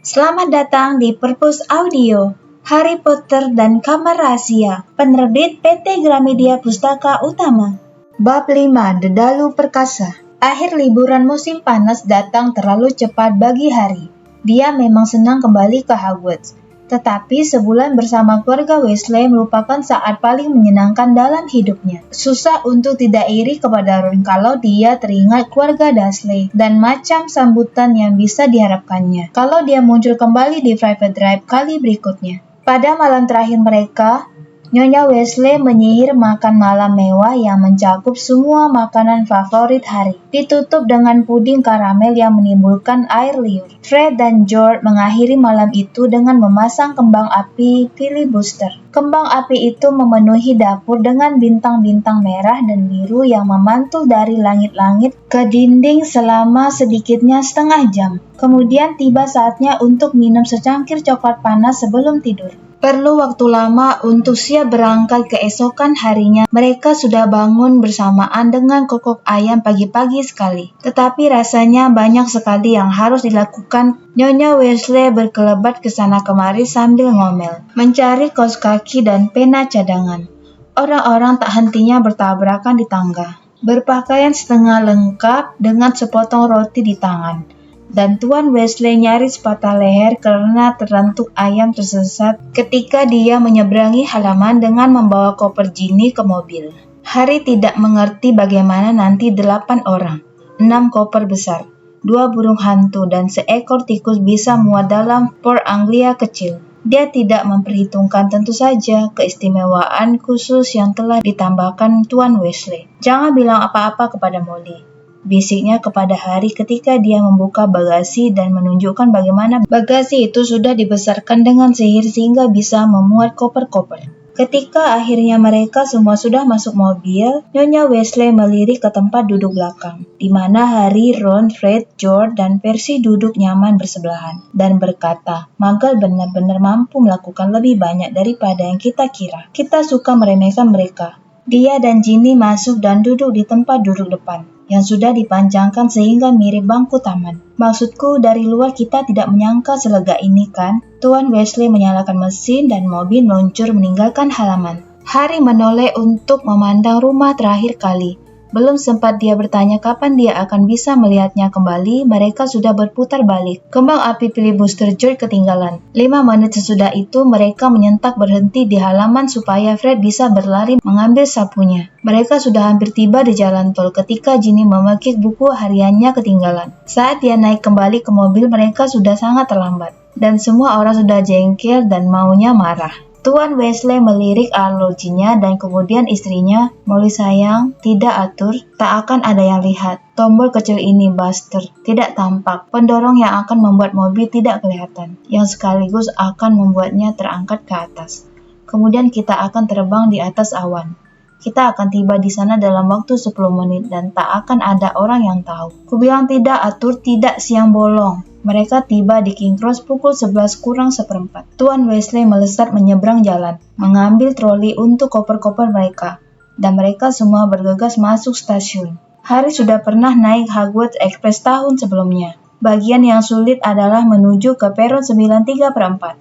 Selamat datang di Perpus Audio, Harry Potter dan Kamar Rahasia, penerbit PT Gramedia Pustaka Utama. Bab 5, Dedalu Perkasa. Akhir liburan musim panas datang terlalu cepat bagi Harry. Dia memang senang kembali ke Hogwarts. Tetapi sebulan bersama keluarga Weasley merupakan saat paling menyenangkan dalam hidupnya. Susah untuk tidak iri kepada Ron kalau dia teringat keluarga Dursley dan macam sambutan yang bisa diharapkannya kalau dia muncul kembali di Private Drive kali berikutnya. Pada malam terakhir mereka, Nyonya Weasley menyihir makan malam mewah yang mencakup semua makanan favorit Harry, ditutup dengan puding karamel yang menimbulkan air liur. Fred dan George mengakhiri malam itu dengan memasang kembang api filibuster. Kembang api itu memenuhi dapur dengan bintang-bintang merah dan biru yang memantul dari langit-langit ke dinding selama sedikitnya setengah jam. Kemudian tiba saatnya untuk minum secangkir coklat panas sebelum tidur. Perlu waktu lama untuk siap berangkat keesokan harinya. Mereka sudah bangun bersamaan dengan kokok ayam pagi-pagi sekali. Tetapi rasanya banyak sekali yang harus dilakukan. Nyonya Weasley berkelebat ke sana kemari sambil ngomel, mencari kaos kaki dan pena cadangan. Orang-orang tak hentinya bertabrakan di tangga, berpakaian setengah lengkap dengan sepotong roti di tangan. Dan Tuan Weasley nyaris patah leher karena terantuk ayam tersesat ketika dia menyeberangi halaman dengan membawa koper Ginny ke mobil. Harry tidak mengerti bagaimana nanti 8 orang, 6 koper besar, 2 burung hantu dan seekor tikus bisa muat dalam Port Anglia kecil. Dia tidak memperhitungkan tentu saja keistimewaan khusus yang telah ditambahkan Tuan Weasley. Jangan bilang apa-apa kepada Molly, bisiknya kepada Harry ketika dia membuka bagasi dan menunjukkan bagaimana bagasi itu sudah dibesarkan dengan sihir sehingga bisa memuat koper-koper. Ketika akhirnya mereka semua sudah masuk mobil, Nyonya Weasley melirik ke tempat duduk belakang, di mana Harry, Ron, Fred, George, dan Percy duduk nyaman bersebelahan, dan berkata, "Muggle benar-benar mampu melakukan lebih banyak daripada yang kita kira. Kita suka meremehkan mereka." Dia dan Ginny masuk dan duduk di tempat duduk depan, yang sudah dipanjangkan sehingga mirip bangku taman. "Maksudku, dari luar kita tidak menyangka selega ini kan?" Tuan Weasley menyalakan mesin dan mobil meluncur meninggalkan halaman. Harry menoleh untuk memandang rumah terakhir kali. Belum sempat dia bertanya kapan dia akan bisa melihatnya kembali, mereka sudah berputar balik. Kembang api filibuster George ketinggalan. 5 menit sesudah itu, mereka menyentak berhenti di halaman supaya Fred bisa berlari mengambil sapunya. Mereka sudah hampir tiba di jalan tol ketika Ginny memekik buku hariannya ketinggalan. Saat dia naik kembali ke mobil, mereka sudah sangat terlambat. Dan semua orang sudah jengkel dan maunya marah. Tuan Weasley melirik arlojinya dan kemudian istrinya, "Molly sayang, tidak atur, tak akan ada yang lihat. Tombol kecil ini, Buster, tidak tampak, pendorong yang akan membuat mobil tidak kelihatan, yang sekaligus akan membuatnya terangkat ke atas. Kemudian kita akan terbang di atas awan. Kita akan tiba di sana dalam waktu 10 menit dan tak akan ada orang yang tahu." "Kubilang tidak atur, tidak siang bolong." Mereka tiba di King Cross pukul 11 kurang seperempat. Tuan Weasley melesat menyeberang jalan, mengambil troli untuk koper-koper mereka, dan mereka semua bergegas masuk stasiun. Harry sudah pernah naik Hogwarts Express tahun sebelumnya. Bagian yang sulit adalah menuju ke peron 9/3/4,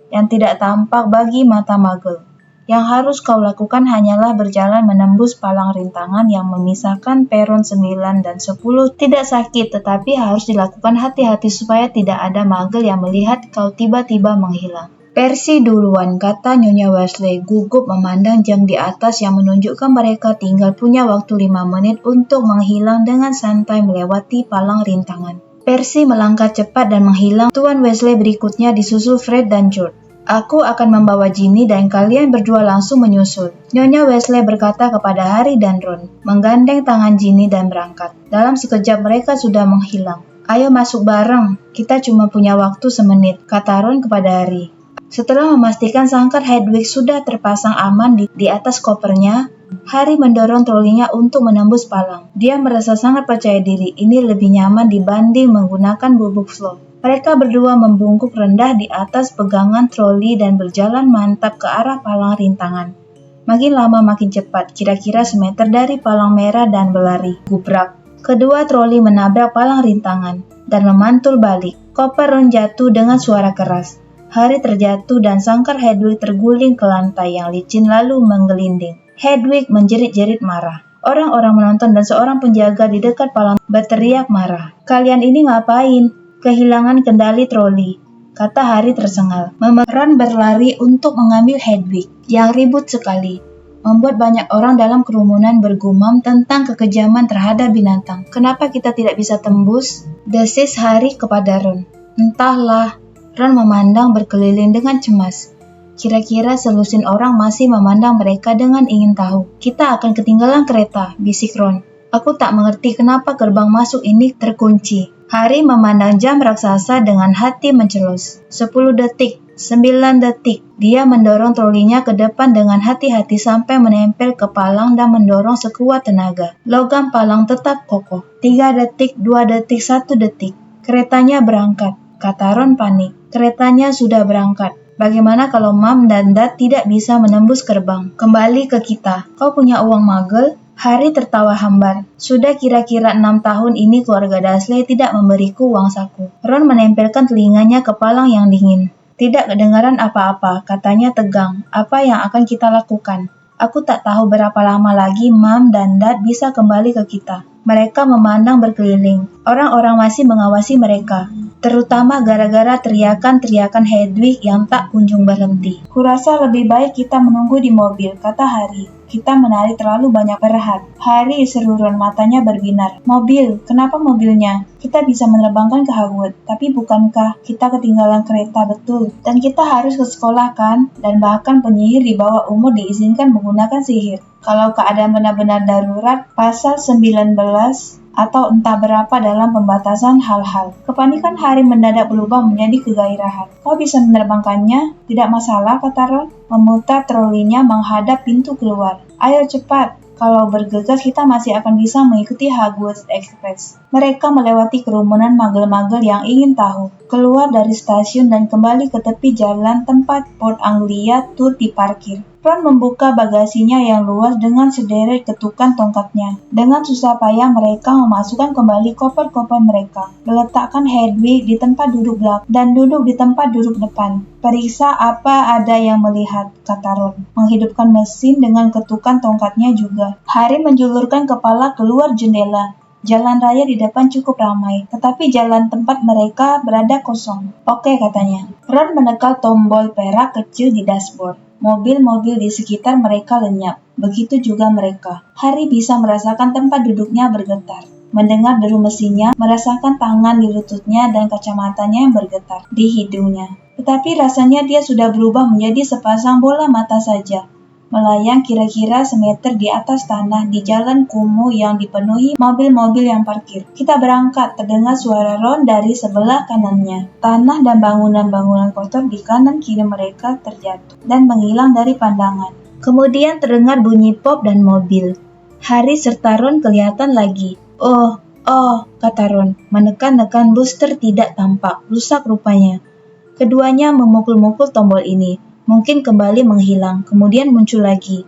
yang tidak tampak bagi mata Muggle. Yang harus kau lakukan hanyalah berjalan menembus palang rintangan yang memisahkan peron 9 dan 10. Tidak sakit, tetapi harus dilakukan hati-hati supaya tidak ada Muggle yang melihat kau tiba-tiba menghilang. "Percy duluan," kata Nyonya Weasley, gugup memandang jam di atas yang menunjukkan mereka tinggal punya waktu 5 menit untuk menghilang dengan santai melewati palang rintangan. Percy melangkah cepat dan menghilang. Tuan Weasley berikutnya disusul Fred dan George. "Aku akan membawa Ginny dan kalian berdua langsung menyusul," Nyonya Weasley berkata kepada Harry dan Ron, menggandeng tangan Ginny dan berangkat. Dalam sekejap mereka sudah menghilang. "Ayo masuk bareng, kita cuma punya waktu semenit," kata Ron kepada Harry. Setelah memastikan sangkar Hedwig sudah terpasang aman di atas kopernya, Harry mendorong trolinya untuk menembus palang. Dia merasa sangat percaya diri, ini lebih nyaman dibanding menggunakan bubuk floor. Mereka berdua membungkuk rendah di atas pegangan troli dan berjalan mantap ke arah palang rintangan. Makin lama makin cepat, kira-kira semeter dari palang merah dan berlari. Gubrak. Kedua troli menabrak palang rintangan. dan memantul balik. Koper Ron jatuh dengan suara keras. Harry terjatuh dan sangkar Hedwig terguling ke lantai yang licin lalu menggelinding. Hedwig menjerit-jerit marah. Orang-orang menonton dan seorang penjaga di dekat palang berteriak marah. "Kalian ini ngapain? Kehilangan kendali troli," kata Harry tersengal. Ron berlari untuk mengambil Hedwig yang ribut sekali, membuat banyak orang dalam kerumunan bergumam tentang kekejaman terhadap binatang. "Kenapa kita tidak bisa tembus?" desis Harry kepada Ron. "Entahlah." Ron memandang berkeliling dengan cemas. Kira-kira selusin orang masih memandang mereka dengan ingin tahu. "Kita akan ketinggalan kereta," bisik Ron. "Aku tak mengerti kenapa gerbang masuk ini terkunci." Harry memandang jam raksasa dengan hati mencelus. 10 detik, 9 detik. Dia mendorong trolinya ke depan dengan hati-hati sampai menempel ke palang dan mendorong sekuat tenaga. Logam palang tetap kokoh. 3 detik, 2 detik, 1 detik. "Keretanya berangkat," kata Ron panik. "Keretanya sudah berangkat. Bagaimana kalau Mam dan Dad tidak bisa menembus gerbang? Kembali ke kita. Kau punya uang magel?" Harry tertawa hambar. "Sudah kira-kira 6 tahun ini keluarga Dursley tidak memberiku uang saku." Ron menempelkan telinganya ke palang yang dingin. "Tidak kedengaran apa-apa," katanya tegang. "Apa yang akan kita lakukan? Aku tak tahu berapa lama lagi Mam dan Dad bisa kembali ke kita." Mereka memandang berkeliling. Orang-orang masih mengawasi mereka, terutama gara-gara teriakan-teriakan Hedwig yang tak kunjung berhenti. "Kurasa lebih baik kita menunggu di mobil," kata Harry. "Kita menarik terlalu banyak perhatian." "Harry," seru Ron, matanya berbinar. "Mobil? Kenapa mobilnya? Kita bisa menerbangkan ke Hogwarts, tapi bukankah kita ketinggalan kereta betul? Dan kita harus ke sekolah kan? Dan bahkan penyihir di bawah umur diizinkan menggunakan sihir. Kalau keadaan benar-benar darurat, pasal 19 atau entah berapa dalam pembatasan hal-hal." Kepanikan Harry mendadak berubah menjadi kegairahan. "Kau bisa menerbangkannya? Tidak masalah," kata Ron, memutar trolinya menghadap pintu keluar. "Ayo cepat. Kalau bergegas kita masih akan bisa mengikuti Hogwarts Express." Mereka melewati kerumunan magel-magel yang ingin tahu, keluar dari stasiun dan kembali ke tepi jalan tempat Port Anglia Tour diparkir. Ron membuka bagasinya yang luas dengan sederet ketukan tongkatnya. Dengan susah payah mereka memasukkan kembali koper-koper mereka, meletakkan Hedwig di tempat duduk belakang dan duduk di tempat duduk depan. "Periksa apa ada yang melihat," kata Ron, menghidupkan mesin dengan ketukan tongkatnya juga. Harry menjulurkan kepala keluar jendela. Jalan raya di depan cukup ramai, tetapi jalan tempat mereka berada kosong. "Oke," katanya. Ron menekan tombol perak kecil di dashboard. Mobil-mobil di sekitar mereka lenyap. Begitu juga mereka. Harry bisa merasakan tempat duduknya bergetar, mendengar deru mesinnya, merasakan tangan di lututnya dan kacamatanya yang bergetar di hidungnya. Tetapi rasanya dia sudah berubah menjadi sepasang bola mata saja, melayang kira-kira semeter di atas tanah di jalan kumuh yang dipenuhi mobil-mobil yang parkir. "Kita berangkat," terdengar suara Ron dari sebelah kanannya. Tanah dan bangunan-bangunan kotor di kanan kiri mereka terjatuh dan menghilang dari pandangan. Kemudian terdengar bunyi pop dan mobil. Harry serta Ron kelihatan lagi. Oh, kata Ron, menekan-nekan booster tidak tampak, rusak rupanya. Keduanya memukul-mukul tombol ini. Mungkin kembali menghilang, kemudian muncul lagi.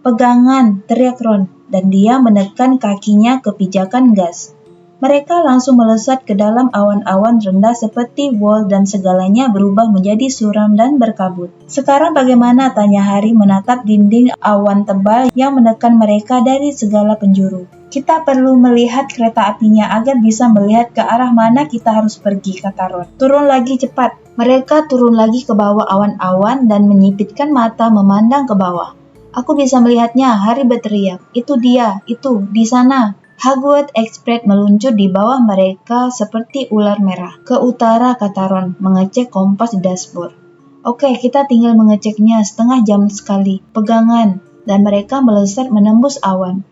"Pegangan!" teriak Ron, dan dia menekan kakinya ke pijakan gas. Mereka langsung melesat ke dalam awan-awan rendah seperti wall dan segalanya berubah menjadi suram dan berkabut. "Sekarang bagaimana?" tanya Harry menatap dinding awan tebal yang menekan mereka dari segala penjuru. "Kita perlu melihat kereta apinya agar bisa melihat ke arah mana kita harus pergi," kata Ron. "Turun lagi cepat." Mereka turun lagi ke bawah awan-awan dan menyipitkan mata memandang ke bawah. "Aku bisa melihatnya," Harry berteriak. "Itu dia, itu, di sana." Hogwarts Express meluncur di bawah mereka seperti ular merah. "Ke utara," kata Ron, mengecek kompas di dashboard. "Oke, kita tinggal mengeceknya setengah jam sekali. Pegangan." Dan mereka melesat menembus awan.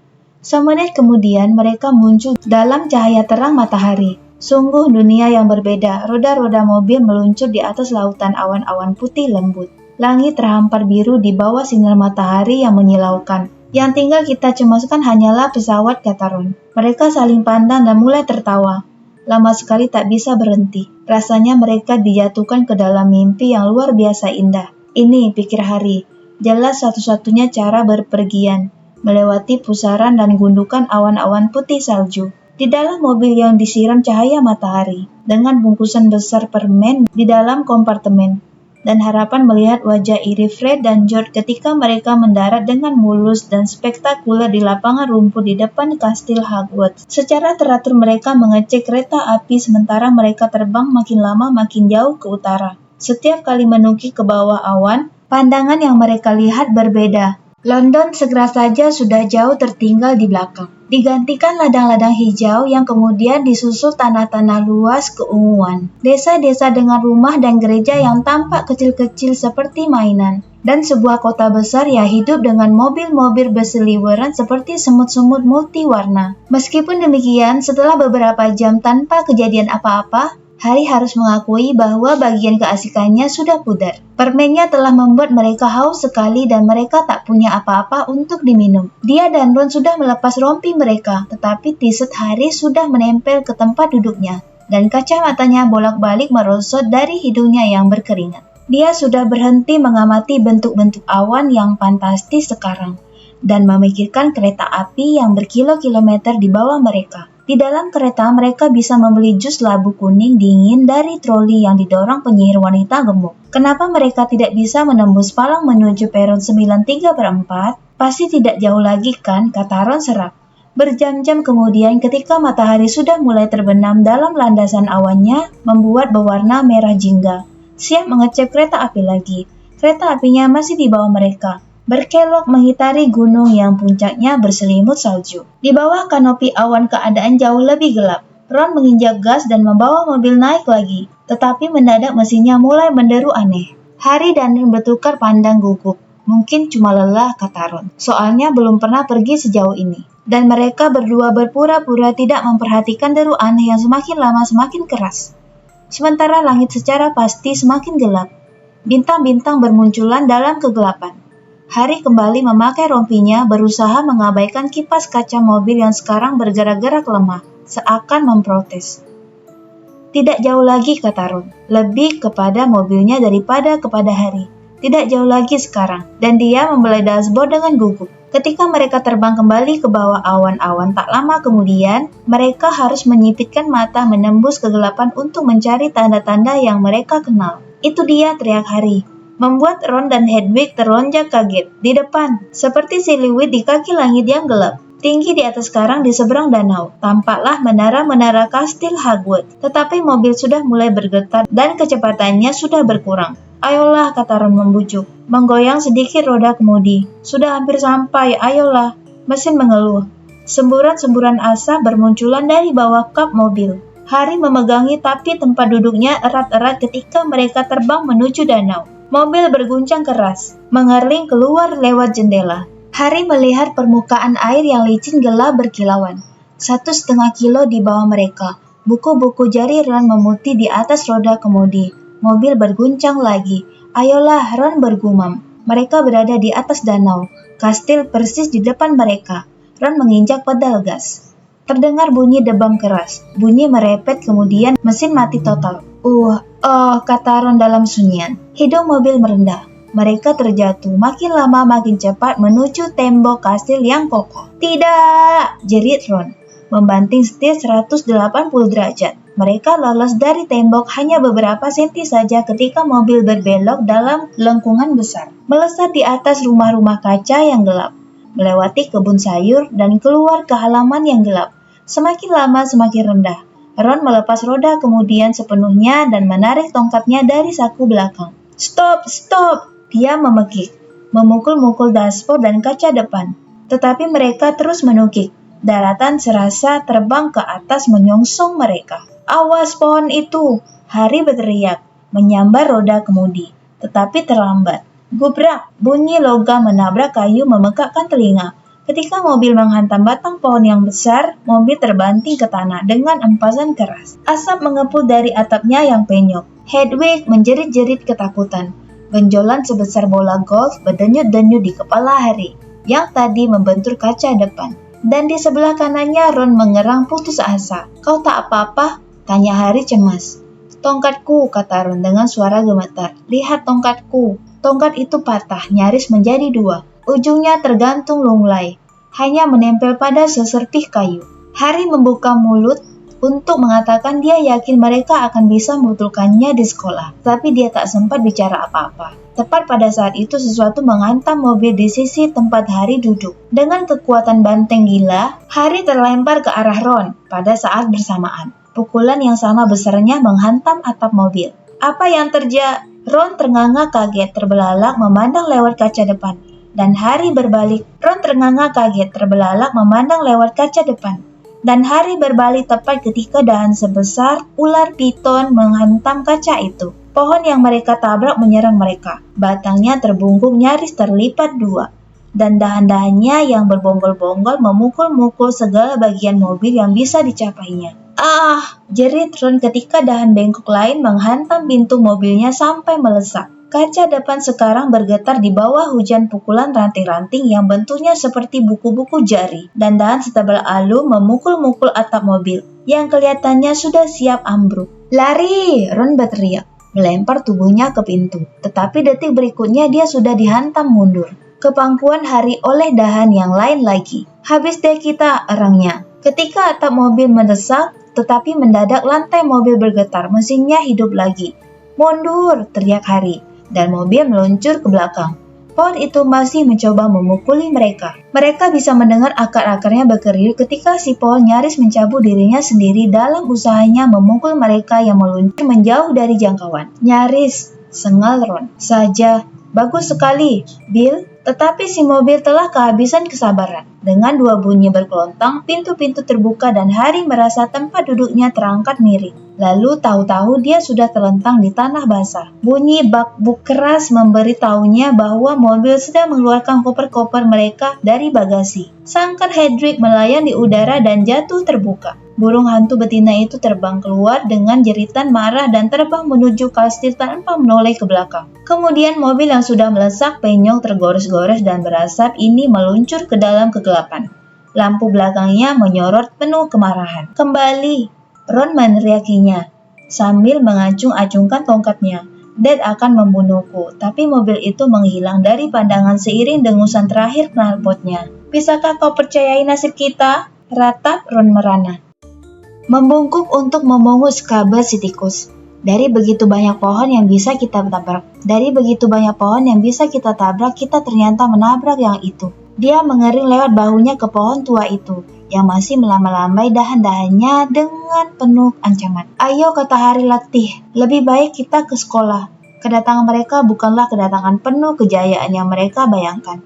Semenit kemudian mereka muncul dalam cahaya terang matahari. Sungguh dunia yang berbeda. Roda-roda mobil meluncur di atas lautan awan-awan putih lembut. Langit terhampar biru di bawah sinar matahari yang menyilaukan. "Yang tinggal kita cemaskan hanyalah pesawat," kata Ron. Mereka saling pandang dan mulai tertawa. Lama sekali tak bisa berhenti. Rasanya mereka dijatuhkan ke dalam mimpi yang luar biasa indah. "Ini," pikir Harry, "jelas satu-satunya cara berpergian, melewati pusaran dan gundukan awan-awan putih salju." Di dalam mobil yang disiram cahaya matahari, dengan bungkusan besar permen di dalam kompartemen, dan harapan melihat wajah iri Fred dan George ketika mereka mendarat dengan mulus dan spektakuler di lapangan rumput di depan kastil Hogwarts. Secara teratur mereka mengecek kereta api sementara mereka terbang makin lama makin jauh ke utara. Setiap kali menukik ke bawah awan, pandangan yang mereka lihat berbeda. London segera saja sudah jauh tertinggal di belakang. Digantikan ladang-ladang hijau yang kemudian disusul tanah-tanah luas keunguan. Desa-desa dengan rumah dan gereja yang tampak kecil-kecil seperti mainan. Dan sebuah kota besar yang hidup dengan mobil-mobil berseliweran seperti semut-semut multiwarna. Meskipun demikian, setelah beberapa jam tanpa kejadian apa-apa, Harry harus mengakui bahwa bagian keasikannya sudah pudar. Permennya telah membuat mereka haus sekali dan mereka tak punya apa-apa untuk diminum. Dia dan Ron sudah melepas rompi mereka, tetapi t-shirt Harry sudah menempel ke tempat duduknya, dan kacamatanya bolak-balik merosot dari hidungnya yang berkeringat. Dia sudah berhenti mengamati bentuk-bentuk awan yang fantastis sekarang, dan memikirkan kereta api yang berkilo-kilometer di bawah mereka. Di dalam kereta mereka bisa membeli jus labu kuning dingin dari troli yang didorong penyihir wanita gemuk. Kenapa mereka tidak bisa menembus palang menuju peron 9/3/4? Pasti tidak jauh lagi kan, kata Ron serap. Berjam-jam kemudian ketika matahari sudah mulai terbenam dalam landasan awannya membuat berwarna merah jingga. Siap mengecek kereta api lagi. Kereta apinya masih di bawah mereka, berkelok mengitari gunung yang puncaknya berselimut salju. Di bawah kanopi awan keadaan jauh lebih gelap. Ron menginjak gas dan membawa mobil naik lagi. Tetapi mendadak mesinnya mulai menderu aneh. Harry dan Ron bertukar pandang gugup. Mungkin cuma lelah, kata Ron. Soalnya belum pernah pergi sejauh ini. Dan mereka berdua berpura-pura tidak memperhatikan deru aneh yang semakin lama semakin keras. Sementara langit secara pasti semakin gelap. Bintang-bintang bermunculan dalam kegelapan. Harry kembali memakai rompinya, berusaha mengabaikan kipas kaca mobil yang sekarang bergerak-gerak lemah, seakan memprotes. Tidak jauh lagi, kata Ron. Lebih kepada mobilnya daripada kepada Harry. Tidak jauh lagi sekarang, dan dia membelai dashboard dengan gugup. Ketika mereka terbang kembali ke bawah awan-awan tak lama kemudian, mereka harus menyipitkan mata menembus kegelapan untuk mencari tanda-tanda yang mereka kenal. Itu dia, teriak Harry, membuat Ron dan Hedwig terlonjak kaget. Di depan, seperti siluet di kaki langit yang gelap, tinggi di atas karang di seberang danau, tampaklah menara-menara kastil Hogwarts. Tetapi mobil sudah mulai bergetar dan kecepatannya sudah berkurang. Ayolah, kata Ron membujuk, menggoyang sedikit roda kemudi. Sudah hampir sampai, ayolah. Mesin mengeluh. Semburan-semburan asap bermunculan dari bawah kap mobil. Harry memegangi tapi tempat duduknya erat-erat ketika mereka terbang menuju danau. Mobil berguncang keras, mengerling keluar lewat jendela. Harry melihat permukaan air yang licin gelap berkilauan. 1,5 kilo di bawah mereka. Buku-buku jari Ron memutih di atas roda kemudi. Mobil berguncang lagi. Ayolah, Ron bergumam. Mereka berada di atas danau. Kastil persis di depan mereka. Ron menginjak pedal gas. Terdengar bunyi debam keras. Bunyi merepet kemudian mesin mati total. Kata Ron dalam sunyian. Hidung mobil merendah. Mereka terjatuh makin lama makin cepat menuju tembok kastil yang kokoh. Tidak, jerit Ron, membanting setir 180 derajat. Mereka lolos dari tembok hanya beberapa senti saja ketika mobil berbelok dalam lengkungan besar. Melesat di atas rumah-rumah kaca yang gelap, melewati kebun sayur dan keluar ke halaman yang gelap. Semakin lama semakin rendah. Ron melepas roda kemudian sepenuhnya dan menarik tongkatnya dari saku belakang. Stop! Dia memekik, memukul-mukul dashboard dan kaca depan. Tetapi mereka terus menukik. Daratan serasa terbang ke atas menyongsong mereka. Awas pohon itu! Harry berteriak, menyambar roda kemudi. Tetapi terlambat. Gubrak! Bunyi logam menabrak kayu memekakkan telinga. Ketika mobil menghantam batang pohon yang besar, mobil terbanting ke tanah dengan empasan keras. Asap mengepul dari atapnya yang penyok. Hedwig menjerit-jerit ketakutan. Benjolan sebesar bola golf berdenyut-denyut di kepala Harry, yang tadi membentur kaca depan. Dan di sebelah kanannya Ron mengerang putus asa. Kau tak apa-apa? Tanya Harry cemas. Tongkatku, kata Ron dengan suara gemetar. Lihat tongkatku. Tongkat itu patah, nyaris menjadi dua. Ujungnya tergantung lunglai, hanya menempel pada seserpih kayu. Harry membuka mulut untuk mengatakan dia yakin mereka akan bisa membetulkannya di sekolah, tapi dia tak sempat bicara apa-apa. Tepat pada saat itu sesuatu menghantam mobil di sisi tempat Harry duduk. Dengan kekuatan banteng gila, Harry terlempar ke arah Ron pada saat bersamaan. Pukulan yang sama besarnya menghantam atap mobil. Apa yang terjadi? Ron ternganga kaget terbelalak memandang lewat kaca depan. Dan Harry berbalik. Ron ternganga kaget terbelalak memandang lewat kaca depan. Dan Harry berbalik tepat ketika dahan sebesar ular piton menghantam kaca itu. Pohon yang mereka tabrak menyerang mereka. Batangnya terbungkuk nyaris terlipat dua. Dan dahan-dahannya yang berbonggol-bonggol memukul-mukul segala bagian mobil yang bisa dicapainya. Ah! Jerit Ron ketika dahan bengkok lain menghantam pintu mobilnya sampai melesak. Kaca depan sekarang bergetar di bawah hujan pukulan ranting-ranting yang bentuknya seperti buku-buku jari, dan dahan setebal alu memukul-mukul atap mobil, yang kelihatannya sudah siap ambruk. Lari! Ron berteriak, melempar tubuhnya ke pintu. Tetapi detik berikutnya dia sudah dihantam mundur ke pangkuan Harry oleh dahan yang lain lagi. Habis deh kita, erangnya. Ketika atap mobil mendesak, tetapi mendadak lantai mobil bergetar, mesinnya hidup lagi. Mundur! Teriak Harry. Dan mobil meluncur ke belakang. Pohon itu masih mencoba memukuli mereka. Mereka bisa mendengar akar-akarnya berkerut ketika si pohon nyaris mencabut dirinya sendiri dalam usahanya memukul mereka yang meluncur menjauh dari jangkauan. Nyaris, sengal Ron. Saja, bagus sekali, Bill. Tetapi si mobil telah kehabisan kesabaran. Dengan dua bunyi berkelontang, pintu-pintu terbuka dan Harry merasa tempat duduknya terangkat miring. Lalu tahu-tahu dia sudah terlentang di tanah basah. Bunyi bak-buk keras memberitahunya bahwa mobil sedang mengeluarkan koper-koper mereka dari bagasi. Sangkar Hedwig melayang di udara dan jatuh terbuka. Burung hantu betina itu terbang keluar dengan jeritan marah dan terbang menuju kastil tanpa menoleh ke belakang. Kemudian mobil yang sudah melesak penyok tergores-gores dan berasap ini meluncur ke dalam kegelapan. Lampu belakangnya menyorot penuh kemarahan. Kembali! Ron meneriakinya sambil mengacung-acungkan tongkatnya. Dad akan membunuhku, tapi mobil itu menghilang dari pandangan seiring dengusan terakhir knalpotnya. Bisakah kau percayai nasib kita? Ratap Ron merana. Membungkuk untuk memungut kabel si tikus. Dari begitu banyak pohon yang bisa kita tabrak. Kita ternyata menabrak yang itu. Dia mengering lewat bahunya ke pohon tua itu, yang masih melambai-lambai dahan-dahannya dengan penuh ancaman. Ayo, kata Harry letih, lebih baik kita ke sekolah. Kedatangan mereka bukanlah kedatangan penuh kejayaan yang mereka bayangkan.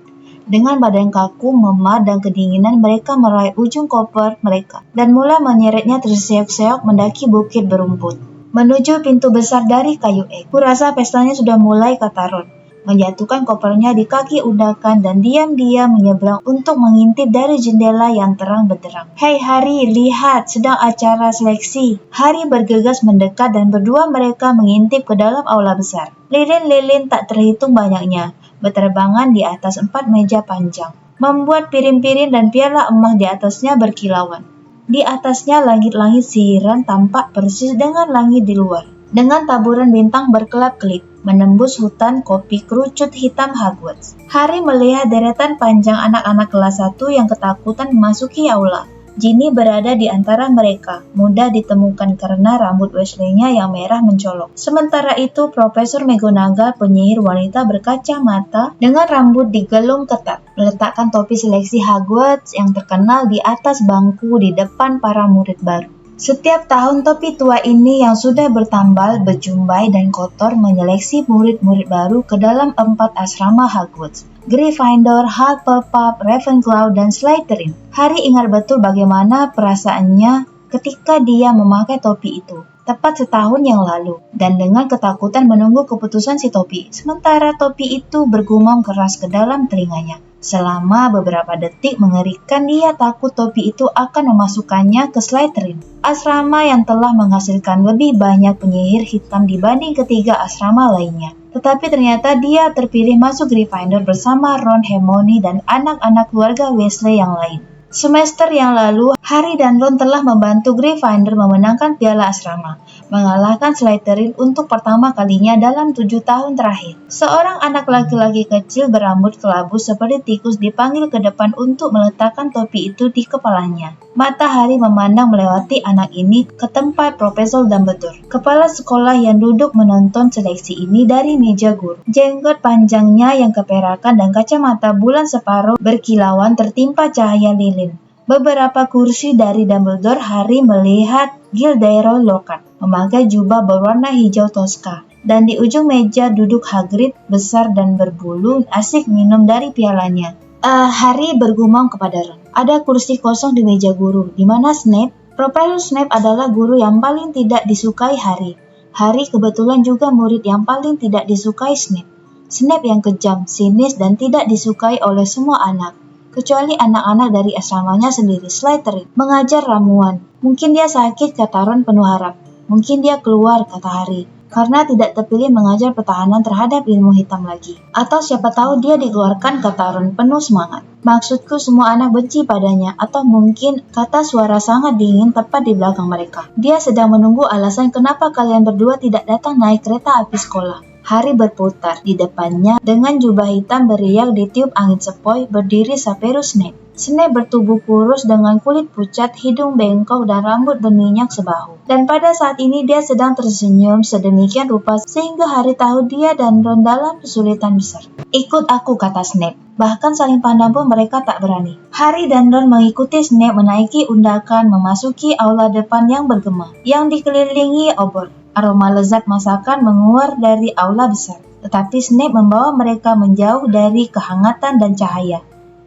Dengan badan kaku, memar, dan kedinginan, mereka meraih ujung koper mereka dan mulai menyeretnya terseok-seok mendaki bukit berumput menuju pintu besar dari kayu ek. Kurasa pestanya sudah mulai, kata Ron, menjatuhkan kopernya di kaki undakan dan diam-diam menyeberang untuk mengintip dari jendela yang terang benderang. Hei Harry, lihat, sedang acara seleksi. Harry bergegas mendekat dan berdua mereka mengintip ke dalam aula besar. Lilin-lilin tak terhitung banyaknya berterbangan di atas 4 meja panjang, membuat piring-piring dan piala emas di atasnya berkilauan. Di atasnya langit-langit sihiran tampak persis dengan langit di luar, dengan taburan bintang berkelap-kelip menembus hutan kopi kerucut hitam Hogwarts. Harry melihat deretan panjang anak-anak kelas 1 yang ketakutan memasuki aula. Ginny berada di antara mereka, mudah ditemukan karena rambut Weasley-nya yang merah mencolok. Sementara itu, Profesor McGonagall, penyihir wanita berkacamata dengan rambut digelung ketat, meletakkan topi seleksi Hogwarts yang terkenal di atas bangku di depan para murid baru. Setiap tahun topi tua ini yang sudah bertambal, berjumbai, dan kotor menyeleksi murid-murid baru ke dalam 4 asrama Hogwarts. Gryffindor, Hufflepuff, Ravenclaw, dan Slytherin. Harry ingat betul bagaimana perasaannya ketika dia memakai topi itu, tepat setahun yang lalu, dan dengan ketakutan menunggu keputusan si topi, sementara topi itu bergumam keras ke dalam telinganya. Selama beberapa detik mengerikan, dia takut topi itu akan memasukkannya ke Slytherin, asrama yang telah menghasilkan lebih banyak penyihir hitam dibanding ketiga asrama lainnya. Tetapi ternyata dia terpilih masuk Gryffindor bersama Ron, Hermione, dan anak-anak keluarga Weasley yang lain. Semester yang lalu, Harry dan Ron telah membantu Gryffindor memenangkan piala asrama. mengalahkan Slytherin untuk pertama kalinya dalam 7 tahun terakhir. Seorang anak laki-laki kecil berambut kelabu seperti tikus dipanggil ke depan untuk meletakkan topi itu di kepalanya. Matahari memandang melewati anak ini ke tempat Profesor Dumbledore, kepala sekolah yang duduk menonton seleksi ini dari meja guru. Jenggot panjangnya yang keperakan dan kacamata bulan separuh berkilauan tertimpa cahaya lilin. Beberapa kursi dari Dumbledore, Harry melihat Gilderoy Lockhart memakai jubah berwarna hijau toska, dan di ujung meja duduk Hagrid besar dan berbulu asik minum dari pialanya. Harry bergumam kepada Ron, ada kursi kosong di meja guru, di mana Snape? Profesor Snape adalah guru yang paling tidak disukai Harry. Harry kebetulan juga murid yang paling tidak disukai Snape. Snape yang kejam, sinis, dan tidak disukai oleh semua anak, kecuali anak-anak dari asramanya sendiri, Slytherin. Mengajar ramuan. Mungkin dia sakit, kata Ron penuh harap. Mungkin dia keluar, kata Harry, karena tidak terpilih mengajar pertahanan terhadap ilmu hitam lagi. Atau siapa tahu dia dikeluarkan, kata Ron penuh semangat. Maksudku semua anak benci padanya, atau mungkin, kata suara sangat dingin tepat di belakang mereka. Dia sedang menunggu alasan kenapa kalian berdua tidak datang naik kereta api sekolah. Harry berputar di depannya dengan jubah hitam beriak ditiup angin sepoi, berdiri Severus Snape. Snape bertubuh kurus dengan kulit pucat, hidung bengkok, dan rambut berminyak sebahu. Dan pada saat ini dia sedang tersenyum sedemikian rupa sehingga Harry tahu dia dan Ron dalam kesulitan besar. Ikut aku, kata Snape. Bahkan saling pandang pun mereka tak berani. Harry dan Ron mengikuti Snape menaiki undakan memasuki aula depan yang bergema, yang dikelilingi obor. Aroma lezat masakan menguar dari aula besar, tetapi Snape membawa mereka menjauh dari kehangatan dan cahaya,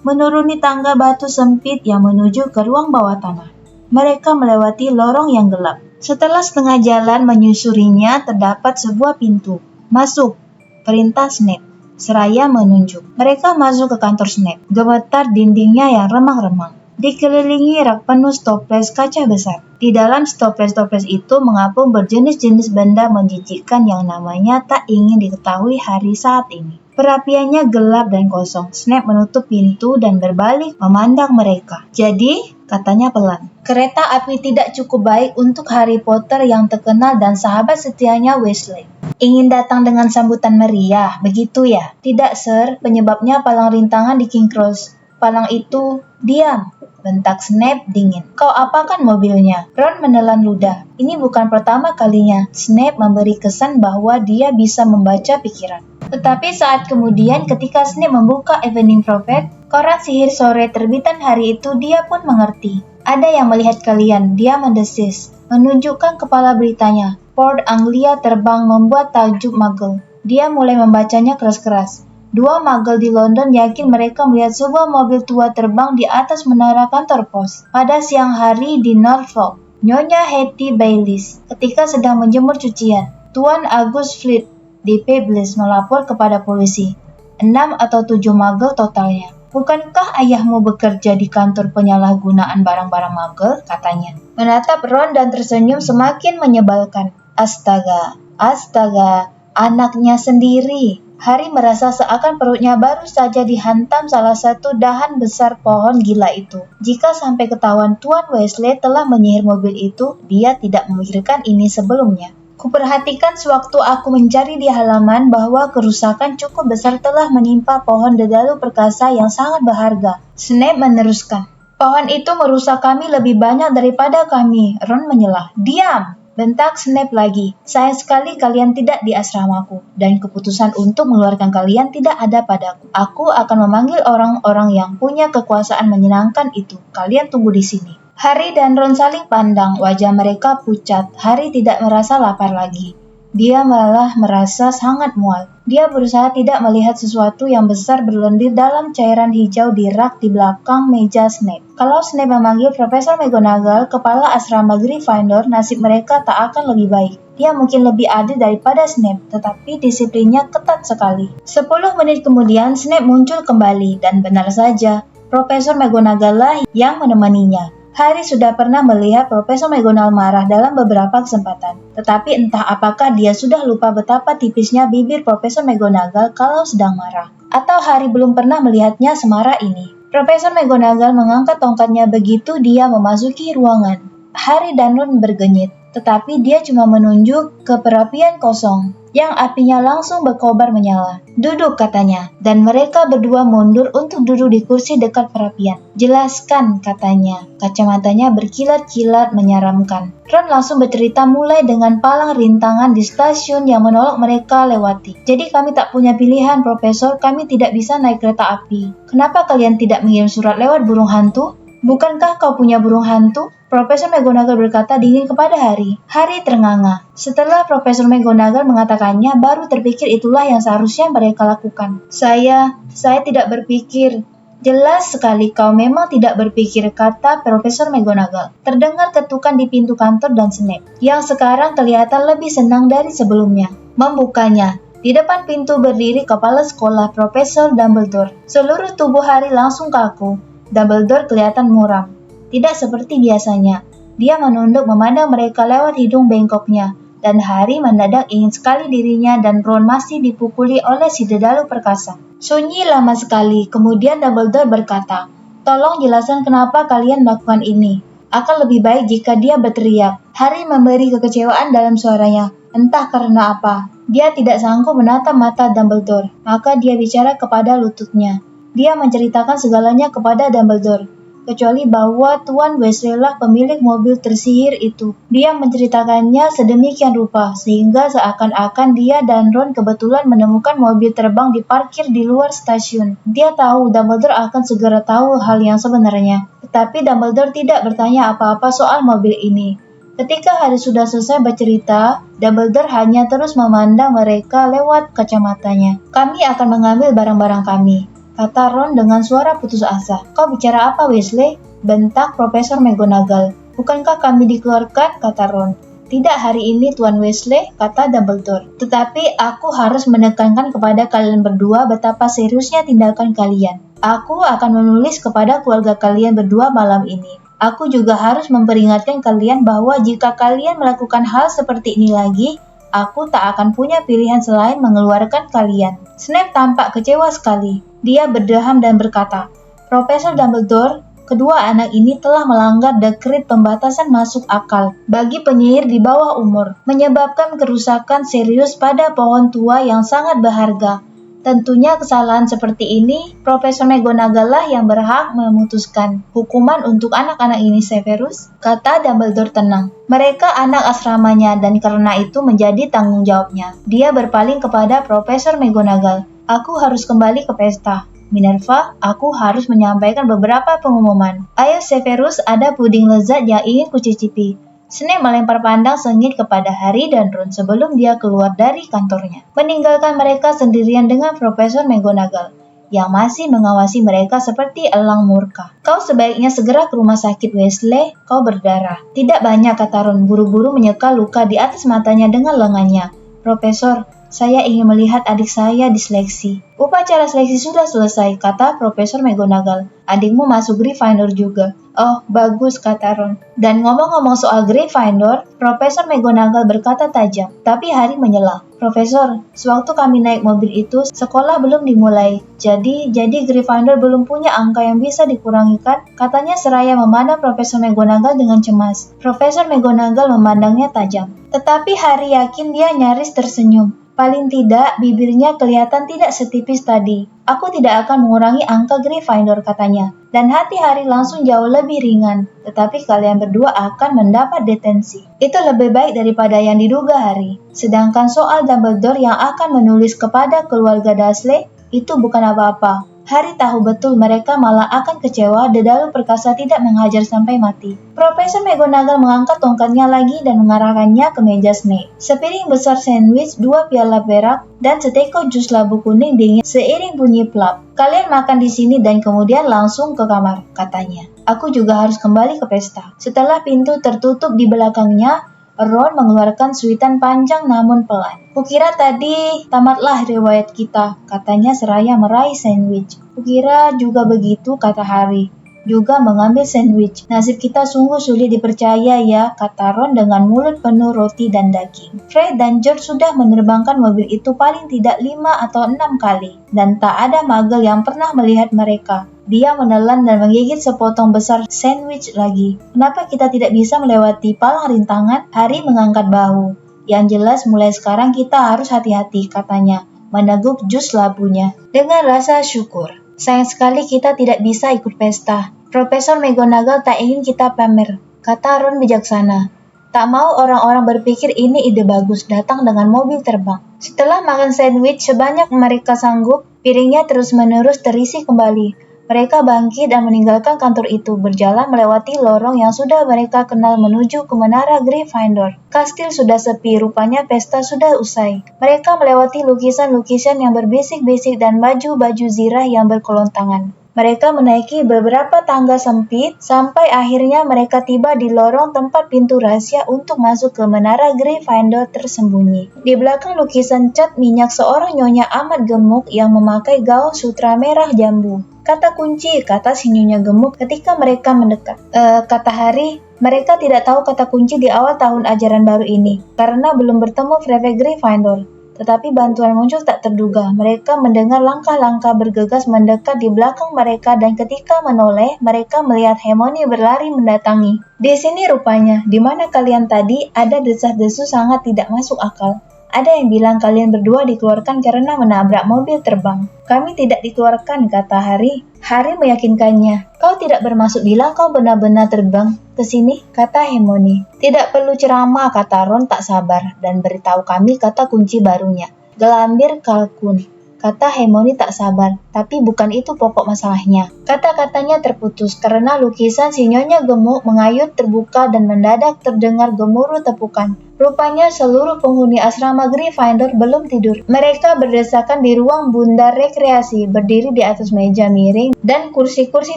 menuruni tangga batu sempit yang menuju ke ruang bawah tanah. Mereka melewati lorong yang gelap. Setelah setengah jalan menyusurinya, terdapat sebuah pintu. Masuk, perintah Snape, seraya menunjuk. Mereka masuk ke kantor Snape. Gemetar dindingnya yang remang-remang, dikelilingi rak penuh toples kaca besar. Di dalam toples-toples itu mengapung berjenis-jenis benda menjijikkan yang namanya tak ingin diketahui Harry saat ini. Perapiannya gelap dan kosong. Snape menutup pintu dan berbalik memandang mereka. Jadi, katanya pelan, kereta api tidak cukup baik untuk Harry Potter yang terkenal dan sahabat setianya Weasley. Ingin datang dengan sambutan meriah, begitu ya? Tidak, Sir. Penyebabnya palang rintangan di King Cross. Palang itu, diam, bentak Snape dingin. Kau apakan mobilnya? Ron menelan ludah. Ini bukan pertama kalinya Snape memberi kesan bahwa dia bisa membaca pikiran. Tetapi saat kemudian ketika Snape membuka Evening Prophet, koran sihir sore terbitan hari itu, dia pun mengerti. Ada yang melihat kalian, dia mendesis, menunjukkan kepala beritanya. Port Anglia terbang membuat tajuk Muggle. Dia mulai membacanya keras-keras. 2 Muggle di London yakin mereka melihat sebuah mobil tua terbang di atas menara kantor pos pada siang hari di Norfolk. Nyonya Hattie Bayliss ketika sedang menjemur cucian. Tuan Agus Fleet di Peebles melapor kepada polisi. 6 atau 7 Muggle totalnya. Bukankah ayahmu bekerja di kantor penyalahgunaan barang-barang Muggle? Katanya. Menatap Ron dan tersenyum semakin menyebalkan. Astaga, anaknya sendiri. Harry merasa seakan perutnya baru saja dihantam salah satu dahan besar pohon gila itu. Jika sampai ketahuan Tuan Weasley telah menyihir mobil itu, dia tidak memikirkan ini sebelumnya. Kuperhatikan sewaktu aku mencari di halaman bahwa kerusakan cukup besar telah menimpa pohon dedalu perkasa yang sangat berharga. Snape meneruskan. Pohon itu merusak kami lebih banyak daripada kami. Ron menyelah. Diam! Bentak Snape lagi. Sayang sekali kalian tidak di asramaku, dan keputusan untuk mengeluarkan kalian tidak ada padaku. Aku akan memanggil orang-orang yang punya kekuasaan menyenangkan itu. Kalian tunggu di sini. Harry dan Ron saling pandang, wajah mereka pucat. Harry tidak merasa lapar lagi. Dia malah merasa sangat mual. Dia berusaha tidak melihat sesuatu yang besar berlendir dalam cairan hijau di rak di belakang meja Snape. Kalau Snape memanggil Profesor McGonagall, kepala asrama Gryffindor, nasib mereka tak akan lebih baik. Dia mungkin lebih adil daripada Snape, tetapi disiplinnya ketat sekali. 10 menit kemudian Snape muncul kembali, dan benar saja, Profesor McGonagall lah yang menemaninya. Harry sudah pernah melihat Profesor McGonagall marah dalam beberapa kesempatan. Tetapi entah apakah dia sudah lupa betapa tipisnya bibir Profesor McGonagall kalau sedang marah. Atau Harry belum pernah melihatnya semarah ini. Profesor McGonagall mengangkat tongkatnya begitu dia memasuki ruangan. Harry dan Ron bergenyit. tetapi dia cuma menunjuk ke perapian kosong yang apinya langsung berkobar menyala. "Duduk," katanya, dan mereka berdua mundur untuk duduk di kursi dekat perapian. "Jelaskan," katanya. Kacamatanya berkilat-kilat menyeramkan. Ron langsung bercerita mulai dengan palang rintangan di stasiun yang menolak mereka lewati. "Jadi kami tak punya pilihan, Profesor. Kami tidak bisa naik kereta api. Kenapa kalian tidak mengirim surat lewat burung hantu?" "Bukankah kau punya burung hantu?" Profesor McGonagall berkata dingin kepada Harry. Harry ternganga. Setelah Profesor McGonagall mengatakannya, baru terpikir itulah yang seharusnya mereka lakukan. Saya tidak berpikir." "Jelas sekali kau memang tidak berpikir," kata Profesor McGonagall. Terdengar ketukan di pintu kantor dan Snape, yang sekarang kelihatan lebih senang dari sebelumnya, membukanya. Di depan pintu berdiri kepala sekolah Profesor Dumbledore. Seluruh tubuh Harry langsung kaku. Dumbledore kelihatan muram. Tidak seperti biasanya. Dia menunduk memandang mereka lewat hidung bengkoknya, dan Harry mendadak ingin sekali dirinya dan Ron masih dipukuli oleh si dedalu perkasa. Sunyi lama sekali, kemudian Dumbledore berkata, "Tolong jelaskan kenapa kalian melakukan ini. Akan lebih baik jika dia berteriak." Harry memberi kekecewaan dalam suaranya. Entah karena apa, dia tidak sanggup menatap mata Dumbledore, maka dia bicara kepada lututnya. Dia menceritakan segalanya kepada Dumbledore, kecuali bahwa Tuan Weasley lah pemilik mobil tersihir itu. Dia menceritakannya sedemikian rupa, sehingga seakan-akan dia dan Ron kebetulan menemukan mobil terbang diparkir di luar stasiun. Dia tahu Dumbledore akan segera tahu hal yang sebenarnya, tetapi Dumbledore tidak bertanya apa-apa soal mobil ini. Ketika Harry sudah selesai bercerita, Dumbledore hanya terus memandang mereka lewat kacamatanya. "Kami akan mengambil barang-barang kami," kata Ron dengan suara putus asa. "Kau bicara apa, Weasley?" bentak Profesor McGonagall. "Bukankah kami dikeluarkan?" kata Ron. "Tidak hari ini, Tuan Weasley," kata Dumbledore. "Tetapi aku harus menekankan kepada kalian berdua betapa seriusnya tindakan kalian. Aku akan menulis kepada keluarga kalian berdua malam ini. Aku juga harus memperingatkan kalian bahwa jika kalian melakukan hal seperti ini lagi, aku tak akan punya pilihan selain mengeluarkan kalian." Snape tampak kecewa sekali. Dia berdeham dan berkata, "Profesor Dumbledore, kedua anak ini telah melanggar dekret pembatasan masuk akal bagi penyihir di bawah umur, menyebabkan kerusakan serius pada pohon tua yang sangat berharga. Tentunya kesalahan seperti ini, Profesor McGonagall lah yang berhak memutuskan hukuman untuk anak-anak ini, Severus," kata Dumbledore tenang. "Mereka anak asramanya dan karena itu menjadi tanggung jawabnya." Dia berpaling kepada Profesor McGonagall. "Aku harus kembali ke pesta. Minerva, aku harus menyampaikan beberapa pengumuman. Ayo Severus, ada puding lezat yang ingin kucicipi." Snape melempar pandang sengit kepada Harry dan Ron sebelum dia keluar dari kantornya, meninggalkan mereka sendirian dengan Profesor McGonagall yang masih mengawasi mereka seperti elang murka. "Kau sebaiknya segera ke rumah sakit, Weasley. Kau berdarah." "Tidak banyak," kata Ron, buru-buru menyeka luka di atas matanya dengan lengannya. "Profesor, saya ingin melihat adik saya diseleksi." "Upacara seleksi sudah selesai," kata Profesor McGonagall. "Adikmu masuk Gryffindor juga." "Oh, bagus," kata Ron. "Dan ngomong-ngomong soal Gryffindor," Profesor McGonagall berkata tajam. Tapi Harry menyela. "Profesor, sewaktu kami naik mobil itu, sekolah belum dimulai. Jadi Gryffindor belum punya angka yang bisa dikurangi kan?" katanya seraya memandang Profesor McGonagall dengan cemas. Profesor McGonagall memandangnya tajam. Tetapi Harry yakin dia nyaris tersenyum. Paling tidak, bibirnya kelihatan tidak setipis tadi. "Aku tidak akan mengurangi angka Gryffindor," katanya. Dan hati Harry langsung jauh lebih ringan. "Tetapi kalian berdua akan mendapat detensi." "Itu lebih baik daripada yang diduga, Harry. Sedangkan soal Dumbledore yang akan menulis kepada keluarga Dursley, itu bukan apa-apa." Harry tahu betul mereka malah akan kecewa dedalu perkasa tidak menghajar sampai mati. Profesor McGonagall mengangkat tongkatnya lagi dan mengarahkannya ke meja Snape. Sepiring besar sandwich, 2 piala perak, dan seteko jus labu kuning dingin seiring bunyi plap. "Kalian makan di sini dan kemudian langsung ke kamar," katanya. "Aku juga harus kembali ke pesta." Setelah pintu tertutup di belakangnya, Ron mengeluarkan suitan panjang namun pelan. "Kukira tadi tamatlah riwayat kita," katanya seraya meraih sandwich. "Kukira juga begitu," kata Harry, juga mengambil sandwich. "Nasib kita sungguh sulit dipercaya ya," kata Ron dengan mulut penuh roti dan daging. Fred dan George sudah menerbangkan mobil itu paling tidak 5 atau 6 kali, dan tak ada Muggle yang pernah melihat mereka. Dia menelan dan menggigit sepotong besar sandwich lagi. Kenapa kita tidak bisa melewati palang rintangan? Harry mengangkat bahu. Yang jelas mulai sekarang kita harus hati-hati, katanya, meneguk jus labunya. Dengan rasa syukur. Sayang sekali kita tidak bisa ikut pesta. Profesor McGonagall tak ingin kita pamer, kata Ron bijaksana. Tak mau orang-orang berpikir ini ide bagus datang dengan mobil terbang. Setelah makan sandwich sebanyak mereka sanggup, piringnya terus-menerus terisi kembali. Mereka bangkit dan meninggalkan kantor itu, berjalan melewati lorong yang sudah mereka kenal menuju ke menara Gryffindor. Kastil sudah sepi, rupanya pesta sudah usai. Mereka melewati lukisan-lukisan yang berbisik-bisik dan baju-baju zirah yang berkelontangan. Mereka menaiki beberapa tangga sempit, sampai akhirnya mereka tiba di lorong tempat pintu rahasia untuk masuk ke menara Gryffindor tersembunyi. Di belakang lukisan cat minyak seorang nyonya amat gemuk yang memakai gaun sutra merah jambu. Kata kunci, kata si nyonya gemuk ketika mereka mendekat. Kata Harry, mereka tidak tahu kata kunci di awal tahun ajaran baru ini, karena belum bertemu Prefect Gryffindor. Tetapi bantuan muncul tak terduga. Mereka mendengar langkah-langkah bergegas mendekat di belakang mereka dan ketika menoleh, mereka melihat Hermione berlari mendatangi. Di sini rupanya, di mana kalian tadi, ada desas-desus sangat tidak masuk akal. Ada yang bilang kalian berdua dikeluarkan karena menabrak mobil terbang. Kami tidak dikeluarkan, kata Harry. Harry meyakinkannya. Kau tidak bermaksud bilang kau benar-benar terbang ke sini, kata Hermione. Tidak perlu ceramah, kata Ron tak sabar, dan beritahu kami kata kunci barunya. Gelambir kalkun, kata Hermione tak sabar, tapi bukan itu pokok masalahnya. Kata-katanya terputus karena lukisan si nyonya gemuk mengayut terbuka dan mendadak terdengar gemuruh tepukan. Rupanya seluruh penghuni asrama Gryffindor belum tidur. Mereka berdesakan di ruang bundar rekreasi, berdiri di atas meja miring dan kursi-kursi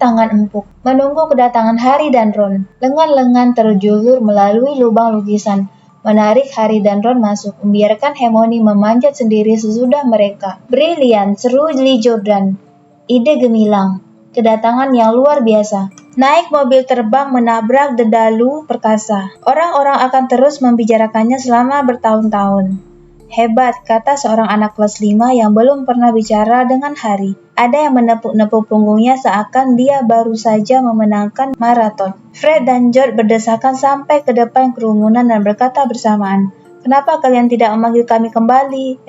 tangan empuk, menunggu kedatangan Harry dan Ron. Lengan-lengan terjulur melalui lubang lukisan, menarik Harry dan Ron masuk, membiarkan Hermione memanjat sendiri sesudah mereka. Brilian, seru Lee Jordan. Ide gemilang. Kedatangan yang luar biasa. Naik mobil terbang menabrak dedalu perkasa. Orang-orang akan terus membicarakannya selama bertahun-tahun. Hebat, kata seorang anak kelas 5 yang belum pernah bicara dengan Harry. Ada yang menepuk-nepuk punggungnya seakan dia baru saja memenangkan maraton. Fred dan George berdesakan sampai ke depan kerumunan dan berkata bersamaan, "Kenapa kalian tidak memanggil kami kembali?"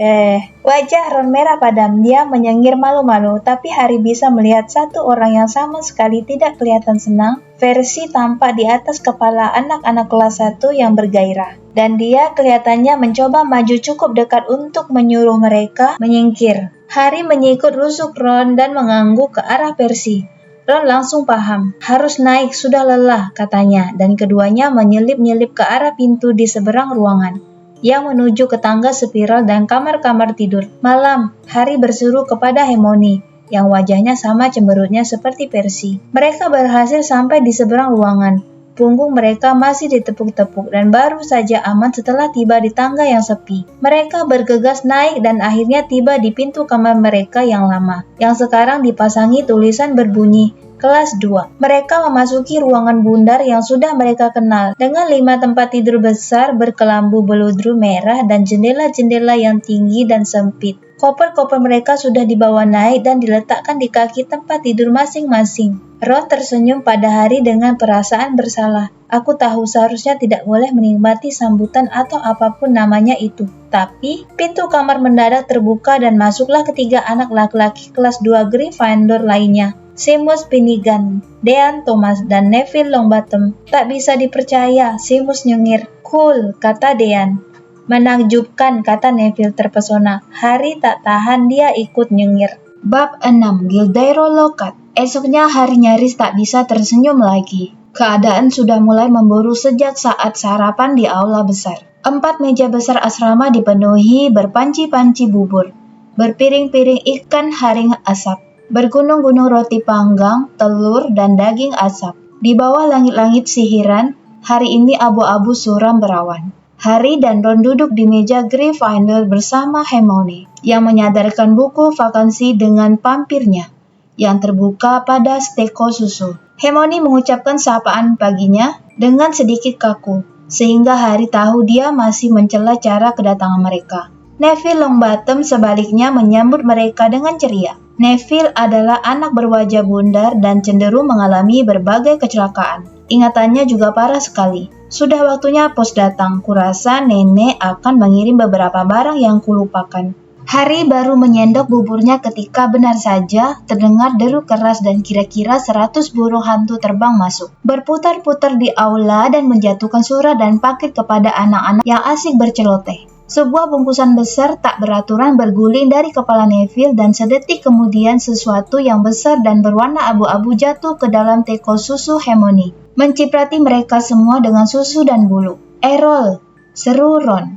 Wajah Ron merah padam. Dia menyengir malu-malu, tapi Harry bisa melihat satu orang yang sama sekali tidak kelihatan senang. Versi tampak di atas kepala anak-anak kelas 1 yang bergairah. Dan dia kelihatannya mencoba maju cukup dekat untuk menyuruh mereka menyingkir. Harry menyikut rusuk Ron dan mengangguk ke arah Percy. Ron langsung paham, harus naik, sudah lelah, katanya, dan keduanya menyelip-nyelip ke arah pintu di seberang ruangan yang menuju ke tangga spiral dan kamar-kamar tidur. Malam, Harry berseru kepada Hermione, yang wajahnya sama cemberutnya seperti Percy. Mereka berhasil sampai di seberang ruangan. Punggung mereka masih ditepuk-tepuk dan baru saja aman setelah tiba di tangga yang sepi. Mereka bergegas naik dan akhirnya tiba di pintu kamar mereka yang lama, yang sekarang dipasangi tulisan berbunyi, Kelas 2. Mereka memasuki ruangan bundar yang sudah mereka kenal, dengan 5 tempat tidur besar berkelambu beludru merah dan jendela-jendela yang tinggi dan sempit. Koper-koper mereka sudah dibawa naik dan diletakkan di kaki tempat tidur masing-masing. Ron tersenyum pada Harry dengan perasaan bersalah. Aku tahu seharusnya tidak boleh menikmati sambutan atau apapun namanya itu. Tapi, pintu kamar mendadak terbuka dan masuklah ketiga anak laki-laki kelas 2 Gryffindor lainnya. Seamus Finnegan, Dean Thomas, dan Neville Longbottom. Tak bisa dipercaya, Seamus nyengir. Cool, kata Dean. Menakjubkan, kata Neville terpesona. Harry tak tahan, dia ikut nyengir. Bab 6, Gilderoy Lockhart. Esoknya Harry nyaris tak bisa tersenyum lagi. Keadaan sudah mulai memburuk sejak saat sarapan di aula besar. 4 meja besar asrama dipenuhi berpanci-panci bubur, berpiring-piring ikan haring asap, bergunung-gunung roti panggang, telur, dan daging asap. Di bawah langit-langit sihiran, hari ini abu-abu suram berawan. Harry dan Ron duduk di meja Gryffindor bersama Hermione, yang menyadarkan buku vakansi dengan pampirnya, yang terbuka pada steko susu. Hermione mengucapkan sapaan paginya dengan sedikit kaku, sehingga Harry tahu dia masih mencela cara kedatangan mereka. Neville Longbottom sebaliknya menyambut mereka dengan ceria. Neville adalah anak berwajah bundar dan cenderung mengalami berbagai kecelakaan. Ingatannya juga parah sekali. Sudah waktunya pos datang. Kurasa nenek akan mengirim beberapa barang yang kulupakan. Harry baru menyendok buburnya ketika benar saja terdengar deru keras dan kira-kira 100 burung hantu terbang masuk. Berputar-putar di aula dan menjatuhkan surat dan paket kepada anak-anak yang asik berceloteh. Sebuah bungkusan besar tak beraturan berguling dari kepala Neville dan sedetik kemudian sesuatu yang besar dan berwarna abu-abu jatuh ke dalam teko susu Hermione, menciprati mereka semua dengan susu dan bulu. "Errol!" seru Ron,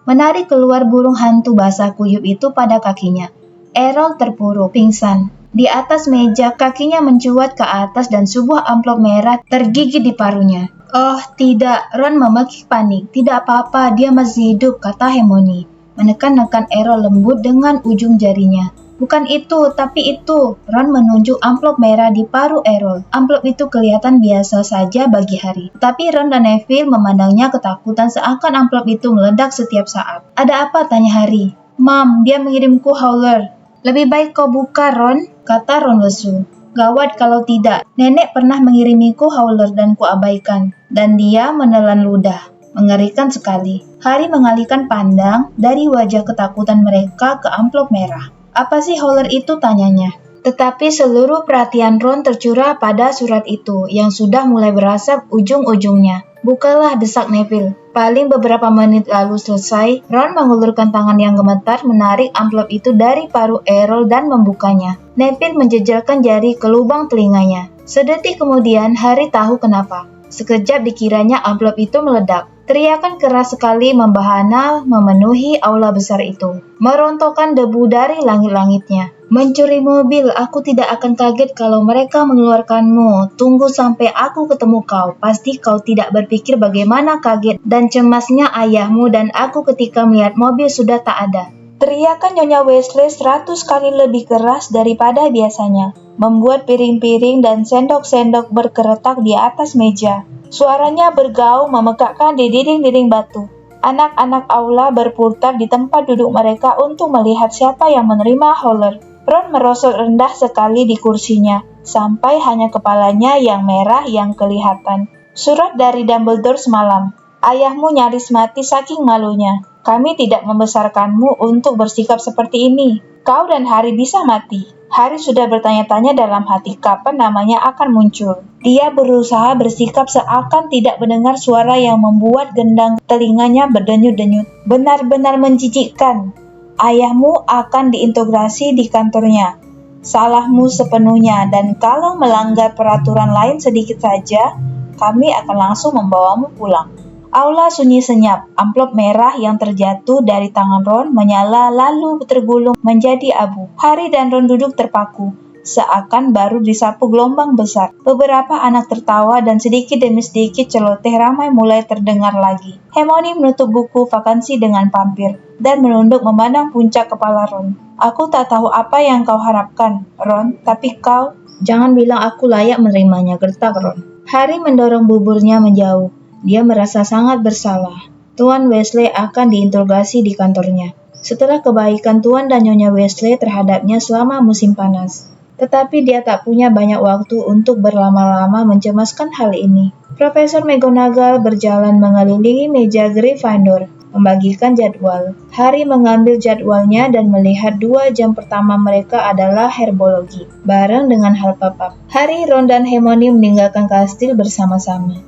menarik keluar burung hantu basah kuyup itu pada kakinya. Errol terpuruk, pingsan. Di atas meja, kakinya mencuat ke atas dan sebuah amplop merah tergigit di paruhnya. "Oh, tidak," Ron memekik panik. "Tidak apa-apa, dia masih hidup," kata Hermione, menekan-nekan Errol lembut dengan ujung jarinya. "Bukan itu, tapi itu." Ron menunjuk amplop merah di paruh Errol. Amplop itu kelihatan biasa saja bagi Harry. Tapi Ron dan Neville memandangnya ketakutan seakan amplop itu meledak setiap saat. "Ada apa?" tanya Harry. "Mom, dia mengirimku howler." "Lebih baik kau buka, Ron," kata Ron lesu. "Gawat kalau tidak. Nenek pernah mengirimiku howler dan kuabaikan." Dan dia menelan ludah. Mengerikan sekali. Harry mengalihkan pandang dari wajah ketakutan mereka ke amplop merah. "Apa sih howler itu?" tanyanya. Tetapi seluruh perhatian Ron tercurah pada surat itu, yang sudah mulai berasap ujung-ujungnya. "Bukalah," desak Neville. Paling beberapa menit lalu selesai, Ron mengulurkan tangan yang gemetar menarik amplop itu dari paruh Errol dan membukanya. Neville menjejalkan jari ke lubang telinganya. Sedetik kemudian, Harry tahu kenapa. Sekejap dikiranya amplop itu meledak. Teriakan keras sekali membahana memenuhi aula besar itu, merontokkan debu dari langit-langitnya. "Mencuri mobil, aku tidak akan kaget kalau mereka mengeluarkanmu. Tunggu sampai aku ketemu kau. Pasti kau tidak berpikir bagaimana kaget dan cemasnya ayahmu dan aku ketika melihat mobil sudah tak ada." Teriakan Nyonya Weasley 100 kali lebih keras daripada biasanya, membuat piring-piring dan sendok-sendok berkeretak di atas meja. Suaranya bergaung memekakkan di dinding-dinding batu. Anak-anak aula berputar di tempat duduk mereka untuk melihat siapa yang menerima howler. Ron merosot rendah sekali di kursinya, sampai hanya kepalanya yang merah yang kelihatan. "Surat dari Dumbledore semalam. Ayahmu nyaris mati saking malunya. Kami tidak membesarkanmu untuk bersikap seperti ini. Kau dan Harry bisa mati." Harry sudah bertanya-tanya dalam hati kapan namanya akan muncul. Dia berusaha bersikap seakan tidak mendengar suara yang membuat gendang telinganya berdenyut-denyut. "Benar-benar menjijikkan. Ayahmu akan diintegrasi di kantornya. Salahmu sepenuhnya, dan kalau melanggar peraturan lain sedikit saja, kami akan langsung membawamu pulang." Aula sunyi senyap. Amplop merah yang terjatuh dari tangan Ron menyala lalu tergulung menjadi abu. Harry dan Ron duduk terpaku, seakan baru disapu gelombang besar. Beberapa anak tertawa dan sedikit demi sedikit celoteh ramai mulai terdengar lagi. Hermione menutup buku vakansi dengan pampir dan menunduk memandang puncak kepala Ron. "Aku tak tahu apa yang kau harapkan, Ron, tapi kau..." "Jangan bilang aku layak menerimanya," gertak Ron. Harry mendorong buburnya menjauh. Dia merasa sangat bersalah. Tuan Weasley akan diinterogasi di kantornya, setelah kebaikan Tuan dan Nyonya Weasley terhadapnya selama musim panas. Tetapi dia tak punya banyak waktu untuk berlama-lama mencemaskan hal ini. Profesor McGonagall berjalan mengelilingi meja Gryffindor, membagikan jadwal. Harry mengambil jadwalnya dan melihat 2 jam pertama mereka adalah herbologi, bareng dengan Hufflepuff. Harry, Ron, dan Hermione meninggalkan kastil bersama-sama,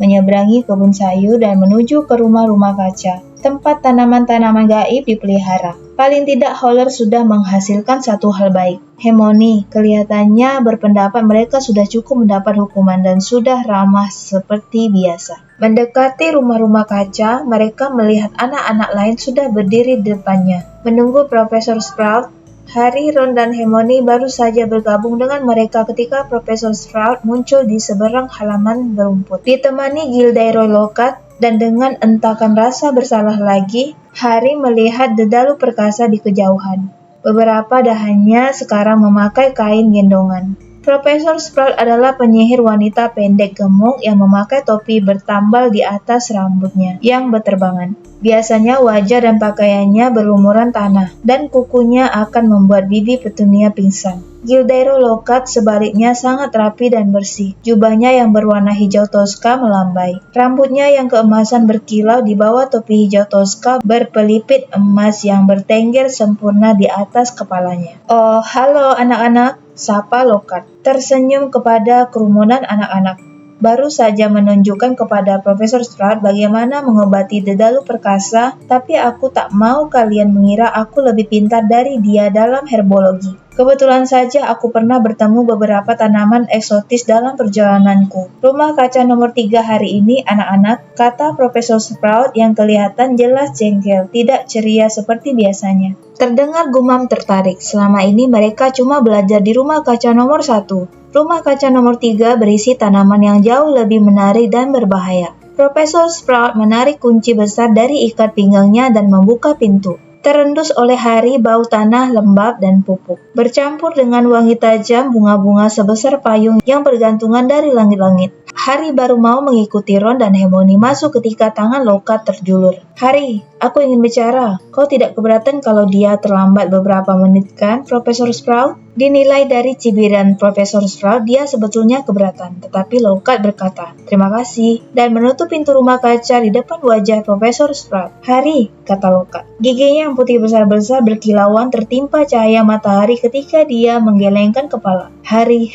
menyeberangi kebun sayur dan menuju ke rumah-rumah kaca, tempat tanaman-tanaman gaib dipelihara. Paling tidak Howler sudah menghasilkan satu hal baik. Hermione kelihatannya berpendapat mereka sudah cukup mendapat hukuman dan sudah ramah seperti biasa. Mendekati rumah-rumah kaca, mereka melihat anak-anak lain sudah berdiri di depannya, menunggu Profesor Sprout. Harry, Ron, dan Hermione baru saja bergabung dengan mereka ketika Profesor Sprout muncul di seberang halaman berumput, ditemani Gilderoy Lockhart, dan dengan entakan rasa bersalah lagi, Harry melihat Dedalu Perkasa di kejauhan. Beberapa dahannya sekarang memakai kain gendongan. Profesor Sprout adalah penyihir wanita pendek gemuk yang memakai topi bertambal di atas rambutnya yang berterbangan. Biasanya wajah dan pakaiannya berlumuran tanah, dan kukunya akan membuat bibi Petunia pingsan. Gilderoy Lockhart sebaliknya sangat rapi dan bersih. Jubahnya yang berwarna hijau toska melambai. Rambutnya yang keemasan berkilau di bawah topi hijau toska berpelipit emas yang bertengger sempurna di atas kepalanya. "Oh, halo anak-anak," sapa Lockhart, tersenyum kepada kerumunan anak-anak. Baru saja menunjukkan kepada Profesor Sprout bagaimana mengobati Dedalu Perkasa, tapi aku tak mau kalian mengira aku lebih pintar dari dia dalam herbologi. Kebetulan saja aku pernah bertemu beberapa tanaman eksotis dalam perjalananku. Rumah kaca nomor 3 hari ini, anak-anak, kata Profesor Sprout yang kelihatan jelas jengkel, tidak ceria seperti biasanya. Terdengar gumam tertarik, selama ini mereka cuma belajar di rumah kaca nomor 1. Rumah kaca nomor 3 berisi tanaman yang jauh lebih menarik dan berbahaya. Profesor Sprout menarik kunci besar dari ikat pinggangnya dan membuka pintu. Terendus oleh hari bau tanah lembab dan pupuk, bercampur dengan wangi tajam bunga-bunga sebesar payung yang bergantungan dari langit-langit. Harry baru mau mengikuti Ron dan Hermione masuk ketika tangan Lockhart terjulur. "Harry, aku ingin bicara. Kau tidak keberatan kalau dia terlambat beberapa menit kan, Profesor Sprout?" Dinilai dari cibiran Profesor Sprout, dia sebetulnya keberatan. Tetapi Lockhart berkata, "Terima kasih," dan menutup pintu rumah kaca di depan wajah Profesor Sprout. "Harry," kata Lockhart. Giginya yang putih besar-besar berkilauan tertimpa cahaya matahari ketika dia menggelengkan kepala. "Harry.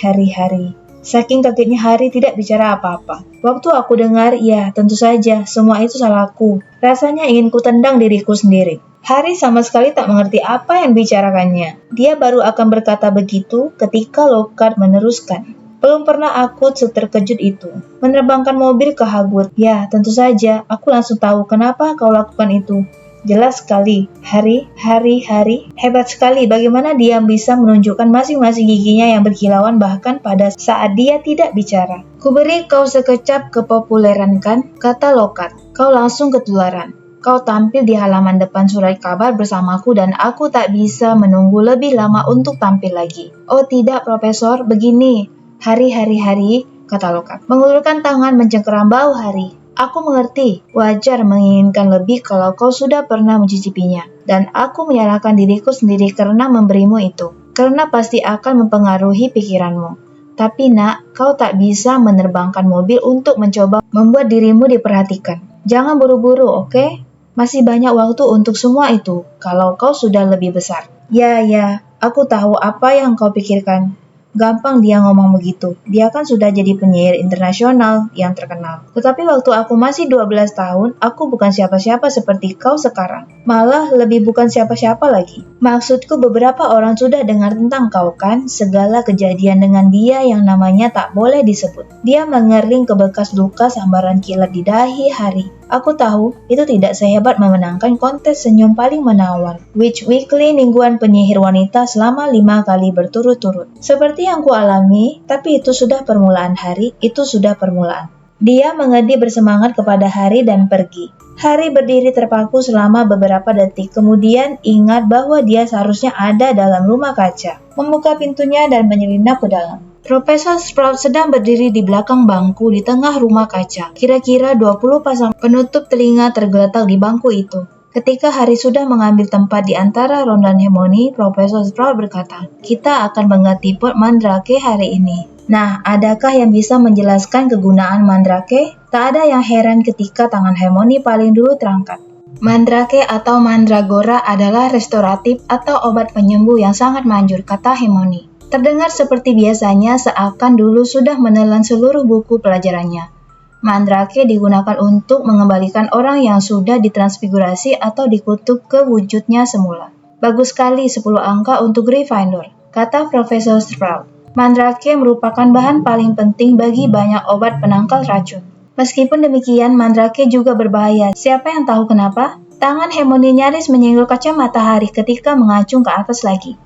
Saking kagetnya Harry tidak bicara apa-apa. Waktu aku dengar, ya tentu saja, semua itu salahku. Rasanya ingin kutendang diriku sendiri. Harry sama sekali tak mengerti apa yang dibicarakannya. Dia baru akan berkata begitu ketika Lockhart meneruskan. "Belum pernah aku seterkejut itu. Menerbangkan mobil ke Hogwarts. Ya, tentu saja, aku langsung tahu kenapa kau lakukan itu. Jelas sekali, Harry. Hebat sekali bagaimana dia bisa menunjukkan masing-masing giginya yang berkilauan bahkan pada saat dia tidak bicara. Kuberi kau sekecap kepopuleran kan?" kata Lockhart. "Kau langsung ketularan. Kau tampil di halaman depan surat kabar bersamaku dan aku tak bisa menunggu lebih lama untuk tampil lagi." "Oh tidak, Profesor, begini. Harry, kata Lockhart, mengulurkan tangan mencengkeram bahu Harry. "Aku mengerti, wajar menginginkan lebih kalau kau sudah pernah mencicipinya. Dan aku menyalahkan diriku sendiri karena memberimu itu. Karena pasti akan mempengaruhi pikiranmu. Tapi nak, kau tak bisa menerbangkan mobil untuk mencoba membuat dirimu diperhatikan. Jangan buru-buru, oke? Masih banyak waktu untuk semua itu, kalau kau sudah lebih besar." Ya, aku tahu apa yang kau pikirkan. Gampang dia ngomong begitu. Dia kan sudah jadi penyihir internasional yang terkenal. Tetapi waktu aku masih 12 tahun, aku bukan siapa-siapa seperti kau sekarang. Malah lebih bukan siapa-siapa lagi. Maksudku beberapa orang sudah dengar tentang kau kan, segala kejadian dengan dia yang namanya tak boleh disebut. Dia mengerling ke bekas luka sambaran kilat di dahi Harry. Aku tahu, itu tidak sehebat memenangkan kontes senyum paling menawan, Witch Weekly mingguan penyihir wanita selama 5 kali berturut-turut. Seperti yang kualami, tapi itu sudah permulaan Harry, itu sudah permulaan. Dia mengerdi bersemangat kepada Harry dan pergi. Harry berdiri terpaku selama beberapa detik, kemudian ingat bahwa dia seharusnya ada dalam rumah kaca. Membuka pintunya dan menyelinap ke dalam. Profesor Sprout sedang berdiri di belakang bangku di tengah rumah kaca. Kira-kira 20 pasang penutup telinga tergeletak di bangku itu. Ketika Harry sudah mengambil tempat di antara Ron dan Hermione, Profesor Sprout berkata, "Kita akan mengganti pot mandrake hari ini." Nah, adakah yang bisa menjelaskan kegunaan mandrake? Tak ada yang heran ketika tangan Hermione paling dulu terangkat. Mandrake atau mandragora adalah restoratif atau obat penyembuh yang sangat manjur, kata Hermione. Terdengar seperti biasanya seakan dulu sudah menelan seluruh buku pelajarannya. Mandrake digunakan untuk mengembalikan orang yang sudah ditransfigurasi atau dikutuk ke wujudnya semula. Bagus sekali 10 angka untuk Gryffindor, kata Profesor Sprout. Mandrake merupakan bahan paling penting bagi banyak obat penangkal racun. Meskipun demikian, mandrake juga berbahaya. Siapa yang tahu kenapa? Tangan Hermione nyaris menyenggol kacamata Harry ketika mengacung ke atas lagi.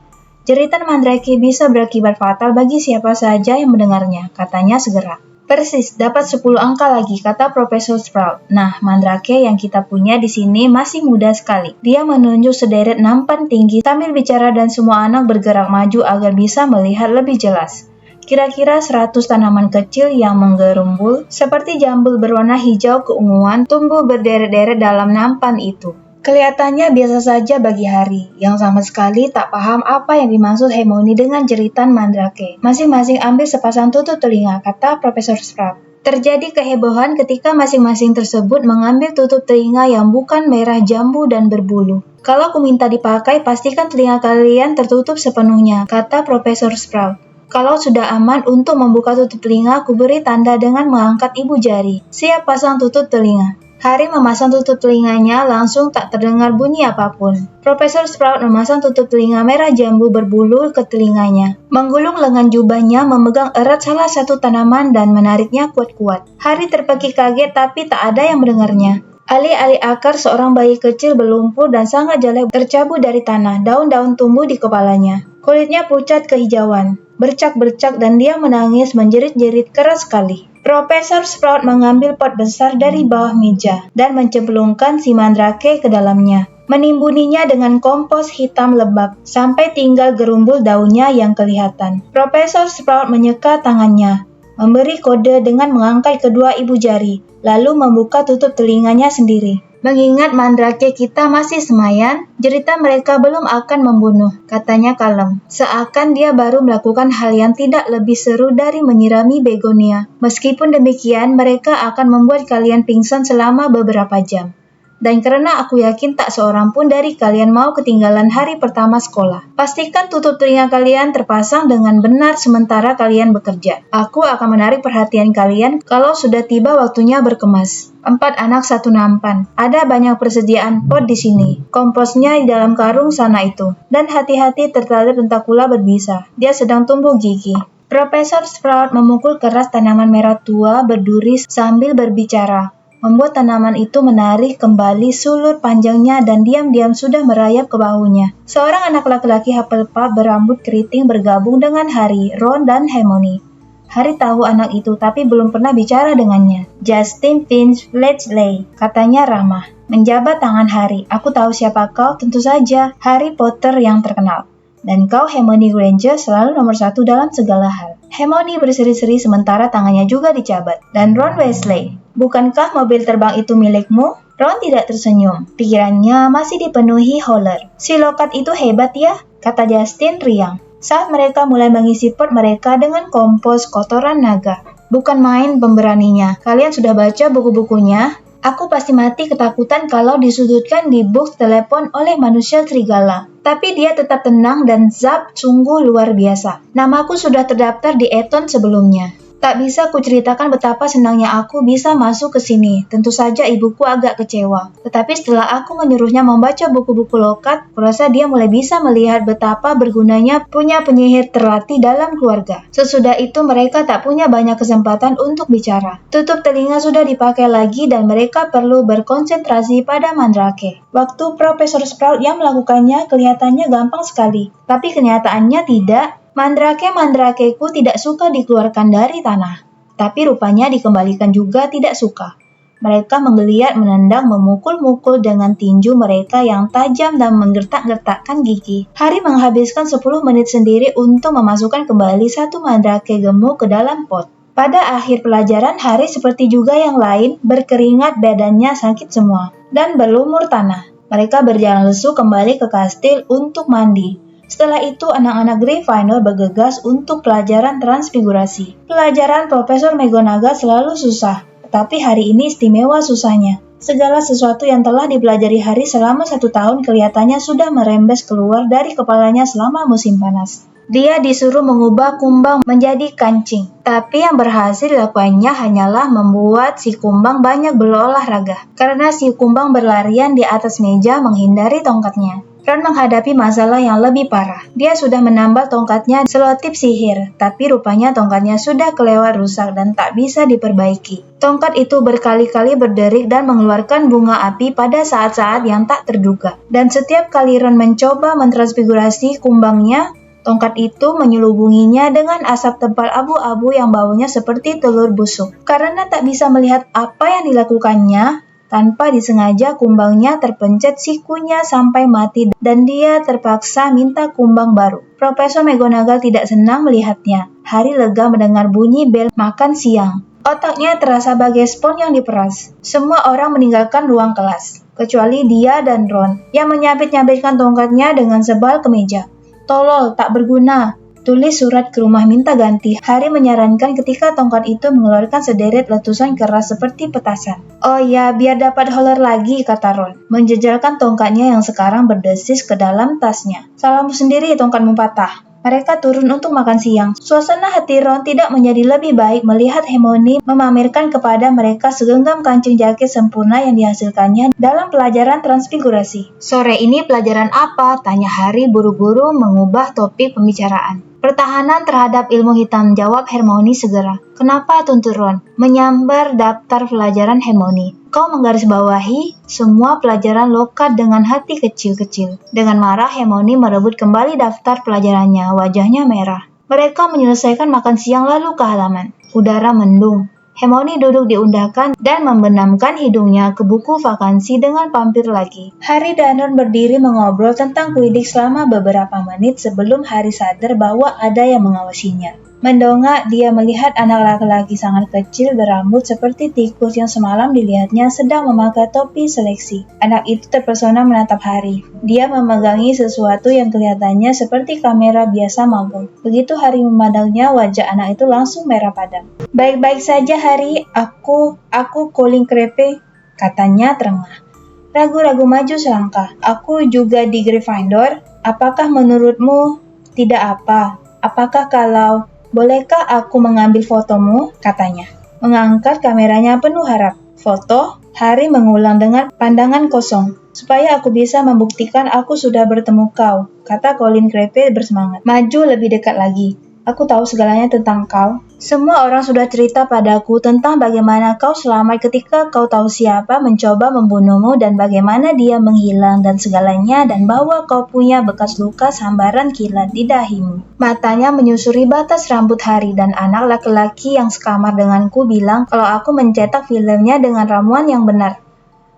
Jeritan mandrake bisa berakibat fatal bagi siapa saja yang mendengarnya, katanya segera. Persis, dapat 10 angka lagi, kata Profesor Sprout. Nah, mandrake yang kita punya di sini masih muda sekali. Dia menunjuk sederet nampan tinggi sambil bicara dan semua anak bergerak maju agar bisa melihat lebih jelas. Kira-kira 100 tanaman kecil yang menggerumbul seperti jambul berwarna hijau keunguan tumbuh berderet-deret dalam nampan itu. Kelihatannya biasa saja bagi Harry, yang sama sekali tak paham apa yang dimaksud Hermione dengan jeritan Mandrake. Masing-masing ambil sepasang tutup telinga, kata Profesor Sprout. Terjadi kehebohan ketika masing-masing tersebut mengambil tutup telinga yang bukan merah jambu dan berbulu. Kalau aku minta dipakai, pastikan telinga kalian tertutup sepenuhnya, kata Profesor Sprout. Kalau sudah aman untuk membuka tutup telinga, aku beri tanda dengan mengangkat ibu jari. Siap pasang tutup telinga. Harry memasang tutup telinganya, langsung tak terdengar bunyi apapun. Profesor Sprout memasang tutup telinga merah jambu berbulu ke telinganya. Menggulung lengan jubahnya, memegang erat salah satu tanaman dan menariknya kuat-kuat. Harry terpekik kaget tapi tak ada yang mendengarnya. Alih-alih akar, seorang bayi kecil berlumpur dan sangat jelek tercabut dari tanah. Daun-daun tumbuh di kepalanya. Kulitnya pucat kehijauan, bercak-bercak dan dia menangis menjerit-jerit keras sekali. Profesor Sprout mengambil pot besar dari bawah meja dan mencemplungkan si Mandrake ke dalamnya, menimbuninya dengan kompos hitam lembab sampai tinggal gerumbul daunnya yang kelihatan. Profesor Sprout menyeka tangannya, memberi kode dengan mengangkat kedua ibu jari, lalu membuka tutup telinganya sendiri. Mengingat Mandrake kita masih semayan, jerita mereka belum akan membunuh, katanya kalem. Seakan dia baru melakukan hal yang tidak lebih seru dari menyirami begonia. Meskipun demikian, mereka akan membuat kalian pingsan selama beberapa jam. Dan karena aku yakin tak seorang pun dari kalian mau ketinggalan hari pertama sekolah. Pastikan tutup telinga kalian terpasang dengan benar sementara kalian bekerja. Aku akan menarik perhatian kalian kalau sudah tiba waktunya berkemas. 4 anak 1 nampan. Ada banyak persediaan pot di sini. Komposnya di dalam karung sana itu. Dan hati-hati tertarik tentakula berbisa. Dia sedang tumbuh gigi. Profesor Sprout memukul keras tanaman merah tua berduri sambil berbicara. Membuat tanaman itu menarik kembali sulur panjangnya dan diam-diam sudah merayap ke bahunya. Seorang anak laki-laki Hufflepuff berambut keriting bergabung dengan Harry, Ron, dan Hermione. Harry tahu anak itu tapi belum pernah bicara dengannya. Justin Finch Fletchley, katanya ramah. Menjabat tangan Harry. Aku tahu siapa kau, tentu saja. Harry Potter yang terkenal. Dan kau Hermione Granger selalu nomor 1 dalam segala hal. Hermione berseri-seri sementara tangannya juga dijabat. Dan Ron Weasley. Bukankah mobil terbang itu milikmu? Ron tidak tersenyum. Pikirannya masih dipenuhi Howler. Si lokat itu hebat ya, kata Justin riang. Saat mereka mulai mengisi pot mereka dengan kompos kotoran naga. Bukan main pemberaninya. Kalian sudah baca buku-bukunya? Aku pasti mati ketakutan kalau disudutkan di box telepon oleh manusia serigala. Tapi dia tetap tenang dan zap sungguh luar biasa. Namaku sudah terdaftar di Eton sebelumnya. Tak bisa kuceritakan betapa senangnya aku bisa masuk ke sini. Tentu saja ibuku agak kecewa. Tetapi setelah aku menyuruhnya membaca buku-buku lokat, kurasa dia mulai bisa melihat betapa bergunanya punya penyihir terlatih dalam keluarga. Sesudah itu mereka tak punya banyak kesempatan untuk bicara. Tutup telinga sudah dipakai lagi dan mereka perlu berkonsentrasi pada Mandrake. Waktu Profesor Sprout yang melakukannya kelihatannya gampang sekali. Tapi kenyataannya tidak. Mandrake-mandrakeku tidak suka dikeluarkan dari tanah, tapi rupanya dikembalikan juga tidak suka. Mereka menggeliat, menendang, memukul-mukul dengan tinju mereka yang tajam dan menggertak-gertakkan gigi. Harry menghabiskan 10 menit sendiri untuk memasukkan kembali satu mandrake gemuk ke dalam pot. Pada akhir pelajaran, Harry seperti juga yang lain berkeringat, badannya sakit semua, dan berlumur tanah. Mereka berjalan lesu kembali ke kastil untuk mandi. Setelah itu, anak-anak Gryffindor bergegas untuk pelajaran transfigurasi. Pelajaran Profesor McGonagall selalu susah, tetapi hari ini istimewa susahnya. Segala sesuatu yang telah dipelajari Harry selama 1 tahun kelihatannya sudah merembes keluar dari kepalanya selama musim panas. Dia disuruh mengubah kumbang menjadi kancing, tapi yang berhasil dilakukannya hanyalah membuat si kumbang banyak berolahraga, karena si kumbang berlarian di atas meja menghindari tongkatnya. Ron menghadapi masalah yang lebih parah. Dia sudah menambal tongkatnya selotip sihir, tapi rupanya tongkatnya sudah kelewat rusak dan tak bisa diperbaiki. Tongkat itu berkali-kali berderik dan mengeluarkan bunga api pada saat-saat yang tak terduga. Dan setiap kali Ron mencoba mentransfigurasi kumbangnya, tongkat itu menyelubunginya dengan asap tebal abu-abu yang baunya seperti telur busuk. Karena tak bisa melihat apa yang dilakukannya, Tanpa disengaja kumbangnya terpencet sikunya sampai mati dan dia terpaksa minta kumbang baru. Profesor McGonagall tidak senang melihatnya. Harry lega mendengar bunyi bel makan siang. Otaknya terasa bagai spons yang diperas. Semua orang meninggalkan ruang kelas, kecuali dia dan Ron yang menyabit-nyabitkan tongkatnya dengan sebal ke meja. Tolol, tak berguna. Tulis surat ke rumah minta ganti. Harry menyarankan ketika tongkat itu mengeluarkan sederet letusan keras seperti petasan. Oh ya, biar dapat holler lagi, kata Ron, menjejalkan tongkatnya yang sekarang berdesis ke dalam tasnya. Salahmu sendiri tongkatmu patah. Mereka turun untuk makan siang. Suasana hati Ron tidak menjadi lebih baik melihat Hermione memamerkan kepada mereka segenggam kancing jaket sempurna yang dihasilkannya dalam pelajaran transfigurasi. Sore ini pelajaran apa? Tanya Harry buru-buru mengubah topik pembicaraan. Pertahanan terhadap ilmu hitam, jawab Hermione segera. Kenapa, tuntut Ron? Menyambar daftar pelajaran Hermione. Kau menggarisbawahi semua pelajaran Lockhart dengan hati kecil-kecil. Dengan marah, Hermione merebut kembali daftar pelajarannya, wajahnya merah. Mereka menyelesaikan makan siang lalu ke halaman. Udara mendung. Hermione duduk di undakan dan membenamkan hidungnya ke buku vakansi dengan pampir lagi. Harry dan Ron berdiri mengobrol tentang Quidditch selama beberapa menit sebelum Harry sadar bahwa ada yang mengawasinya. Mendongak, dia melihat anak laki-laki sangat kecil berambut seperti tikus yang semalam dilihatnya sedang memakai topi seleksi. Anak itu terpesona menatap Harry. Dia memegangi sesuatu yang kelihatannya seperti kamera biasa magel. Begitu Harry memandangnya, wajah anak itu langsung merah padam. Baik-baik saja Harry, aku Colin Creevy, katanya terengah. Ragu-ragu maju selangkah. Aku juga di Gryffindor. Apakah menurutmu? Tidak apa. Apakah kalau... Bolehkah aku mengambil fotomu? Katanya. Mengangkat kameranya penuh harap. Foto? Harry mengulang dengan pandangan kosong. Supaya aku bisa membuktikan aku sudah bertemu kau, kata Colin Creevy bersemangat. Maju lebih dekat lagi. Aku tahu segalanya tentang kau. Semua orang sudah cerita padaku tentang bagaimana kau selamat ketika kau tahu siapa mencoba membunuhmu dan bagaimana dia menghilang dan segalanya dan bahwa kau punya bekas luka sambaran kilat di dahimu. Matanya menyusuri batas rambut Harry dan anak laki-laki yang sekamar denganku bilang kalau aku mencetak filmnya dengan ramuan yang benar.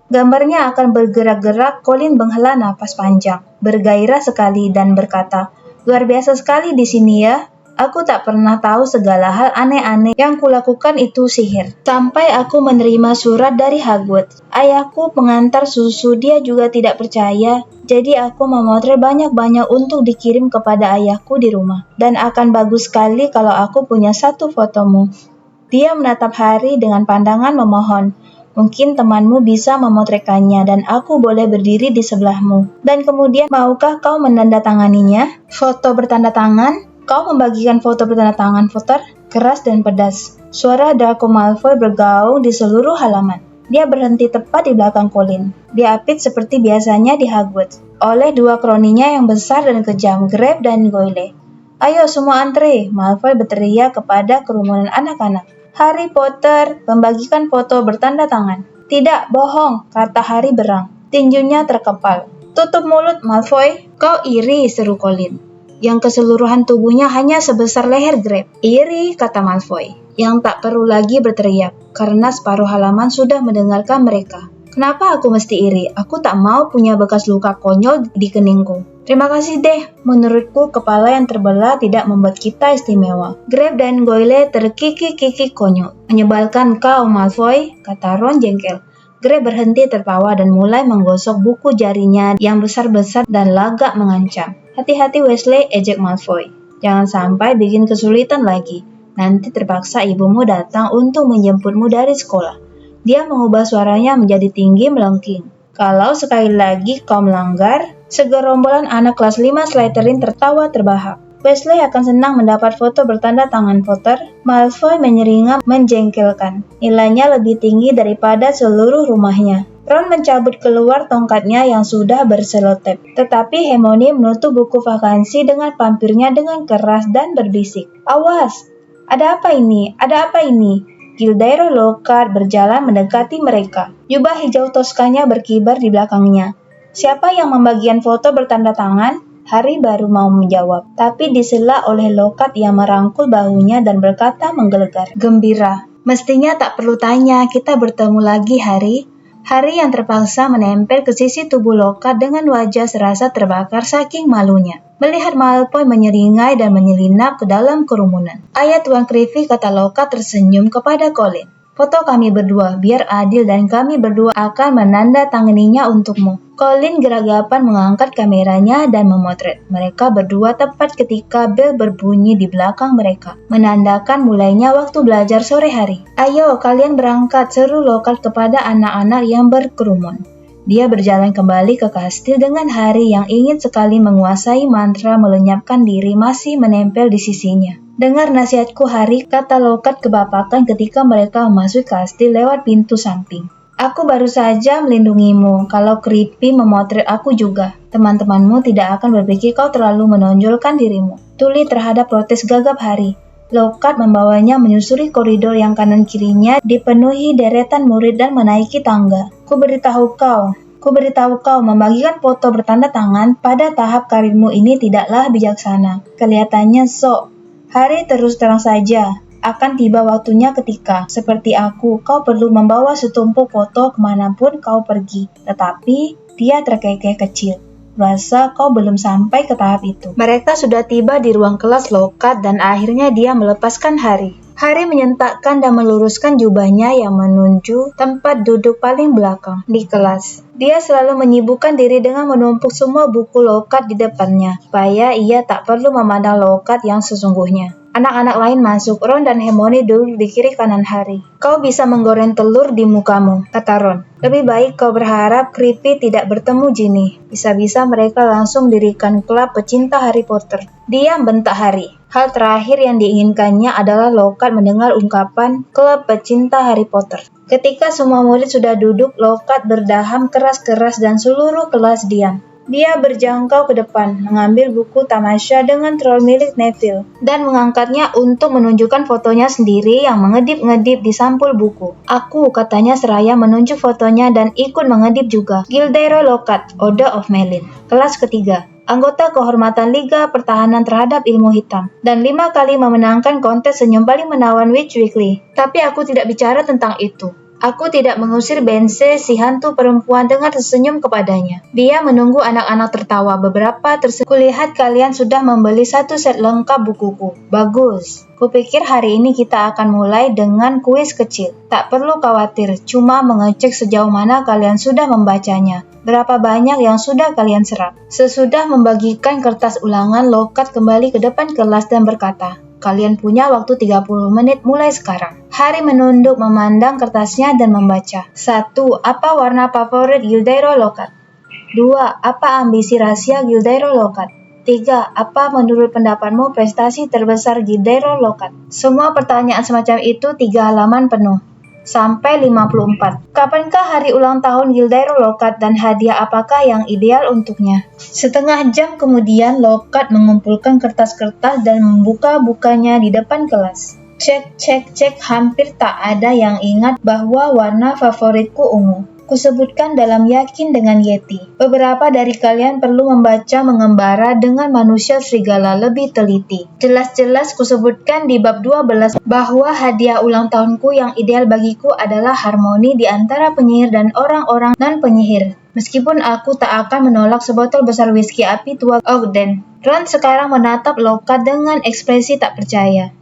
Gambarnya akan bergerak-gerak. Colin menghela napas panjang, bergairah sekali dan berkata, luar biasa sekali di sini ya. Aku tak pernah tahu segala hal aneh-aneh yang kulakukan itu sihir. Sampai aku menerima surat dari Hogwarts. Ayahku pengantar susu, dia juga tidak percaya. Jadi aku memotret banyak-banyak untuk dikirim kepada ayahku di rumah. Dan akan bagus sekali kalau aku punya satu fotomu. Dia menatap Harry dengan pandangan memohon. Mungkin temanmu bisa memotretkannya dan aku boleh berdiri di sebelahmu. Dan kemudian maukah kau menandatanganinya? Foto bertanda tangan? Kau membagikan foto bertanda tangan, Potter? Keras dan pedas. Suara Draco Malfoy bergaung di seluruh halaman. Dia berhenti tepat di belakang Colin. Diapit seperti biasanya di Hogwarts oleh dua kroninya yang besar dan kejam, Crabbe dan Goyle. Ayo semua antre, Malfoy berteriak kepada kerumunan anak-anak. Harry Potter membagikan foto bertanda tangan. Tidak, bohong, kata Harry berang. Tinjunya terkepal. Tutup mulut, Malfoy. Kau iri, seru Colin, yang keseluruhan tubuhnya hanya sebesar leher Crabbe. Iri, kata Malfoy, yang tak perlu lagi berteriak, karena separuh halaman sudah mendengarkan mereka. Kenapa aku mesti iri? Aku tak mau punya bekas luka konyol di keningku. Terima kasih deh, menurutku kepala yang terbelah tidak membuat kita istimewa. Crabbe dan Goyle terkikik-kikik konyol. Menyebalkan kau, Malfoy, kata Ron jengkel. Crabbe berhenti tertawa dan mulai menggosok buku jarinya yang besar-besar dan lagak mengancam. Hati-hati Weasley, ejek Malfoy. Jangan sampai bikin kesulitan lagi. Nanti terpaksa ibumu datang untuk menjemputmu dari sekolah. Dia mengubah suaranya menjadi tinggi melengking. Kalau sekali lagi kau melanggar, segerombolan anak kelas 5 Slytherin tertawa terbahak. Weasley akan senang mendapat foto bertanda tangan Potter. Malfoy menyeringai menjengkelkan. Nilainya lebih tinggi daripada seluruh rumahnya. Ron mencabut keluar tongkatnya yang sudah berselotip. Tetapi Hermione menutup buku vakansi dengan pampirnya dengan keras dan berbisik. Awas! Ada apa ini? Ada apa ini? Gilderoy Lockhart berjalan mendekati mereka. Jubah hijau toskanya berkibar di belakangnya. Siapa yang membagikan foto bertanda tangan? Harry baru mau menjawab, tapi disela oleh Lockhart yang merangkul bahunya dan berkata menggelegar. Gembira. Mestinya tak perlu tanya, kita bertemu lagi, Harry. Hari yang terpaksa menempel ke sisi tubuh Lockhart dengan wajah serasa terbakar saking malunya. Melihat Malfoy menyeringai dan menyelinap ke dalam kerumunan. "Ayah Tuan Creevy," kata Lockhart tersenyum kepada Colin. "Foto kami berdua, biar adil dan kami berdua akan menandatanganinya untukmu." Colin geragapan mengangkat kameranya dan memotret mereka berdua tepat ketika bel berbunyi di belakang mereka, menandakan mulainya waktu belajar sore hari. "Ayo, kalian berangkat," seru Lockhart kepada anak-anak yang berkerumun. Dia berjalan kembali ke kastil dengan Harry yang ingin sekali menguasai mantra melenyapkan diri masih menempel di sisinya. "Dengar nasihatku, Harry," kata Lockhart kebapakan ketika mereka memasuki kastil lewat pintu samping. "Aku baru saja melindungimu. Kalau Creepy memotret aku juga, teman-temanmu tidak akan berpikir kau terlalu menonjolkan dirimu." Tuli terhadap protes gagap Harry. Lockhart membawanya menyusuri koridor yang kanan kirinya dipenuhi deretan murid dan menaiki tangga. Ku beritahu kau, membagikan foto bertanda tangan pada tahap karirmu ini tidaklah bijaksana. Kelihatannya sok. Harry, terus terang saja, akan tiba waktunya ketika, seperti aku, kau perlu membawa setumpuk foto kemanapun kau pergi. Tetapi, dia terkekeh kecil. Rasa kau belum sampai ke tahap itu. Mereka sudah tiba di ruang kelas Lockhart dan akhirnya dia melepaskan Harry. Harry menyentakkan dan meluruskan jubahnya yang menuju tempat duduk paling belakang di kelas. Dia selalu menyibukkan diri dengan menumpuk semua buku Lockhart di depannya, supaya ia tak perlu memandang Lockhart yang sesungguhnya. Anak-anak lain masuk. Ron dan Hermione duduk di kiri kanan Harry. "Kau bisa menggoreng telur di mukamu," kata Ron. "Lebih baik kau berharap Creepy tidak bertemu Ginny. Bisa-bisa mereka langsung dirikan klub pecinta Harry Potter." "Diam," bentak Harry. Hal terakhir yang diinginkannya adalah Lockhart mendengar ungkapan klub pecinta Harry Potter. Ketika semua murid sudah duduk, Lockhart berdaham keras-keras dan seluruh kelas diam. Dia berjangkau ke depan, mengambil buku tamasya dengan troll milik Neville, dan mengangkatnya untuk menunjukkan fotonya sendiri yang mengedip-ngedip di sampul buku. "Aku," katanya seraya menunjuk fotonya dan ikut mengedip juga. "Gilderoy Lockhart, Order of Merlin, kelas ketiga. Anggota kehormatan Liga Pertahanan Terhadap Ilmu Hitam, dan 5 kali memenangkan kontes senyum paling menawan Witch Weekly. Tapi aku tidak bicara tentang itu. Aku tidak mengusir Bence, si hantu perempuan, dengan tersenyum kepadanya. Dia menunggu anak-anak tertawa. Beberapa tersenyum. Kulihat kalian sudah membeli 1 set lengkap bukuku. Bagus. Kupikir hari ini kita akan mulai dengan kuis kecil. Tak perlu khawatir, cuma mengecek sejauh mana kalian sudah membacanya. Berapa banyak yang sudah kalian serap." Sesudah membagikan kertas ulangan, Lockhart kembali ke depan kelas dan berkata, "Kalian punya waktu 30 menit mulai sekarang." Harry menunduk memandang kertasnya dan membaca. 1. Apa warna favorit Gilderoy Lockhart? 2. Apa ambisi rahasia Gilderoy Lockhart? 3. Apa menurut pendapatmu prestasi terbesar Gilderoy Lockhart? Semua pertanyaan semacam itu 3 halaman penuh. Sampai 54. Kapankah hari ulang tahun Gilderoy Lockhart dan hadiah apakah yang ideal untuknya? Setengah jam kemudian, Lockhart mengumpulkan kertas-kertas dan membuka-bukanya di depan kelas. Cek, hampir tak ada yang ingat bahwa warna favoritku ungu. Kusebutkan dalam yakin dengan Yeti. Beberapa dari kalian perlu membaca mengembara dengan manusia serigala lebih teliti. Jelas-jelas kusebutkan di bab 12 bahwa hadiah ulang tahunku yang ideal bagiku adalah harmoni di antara penyihir dan orang-orang non-penyihir. Meskipun aku tak akan menolak sebotol besar whisky api tua Ogden. Ron sekarang menatap Lockhart dengan ekspresi tak percaya.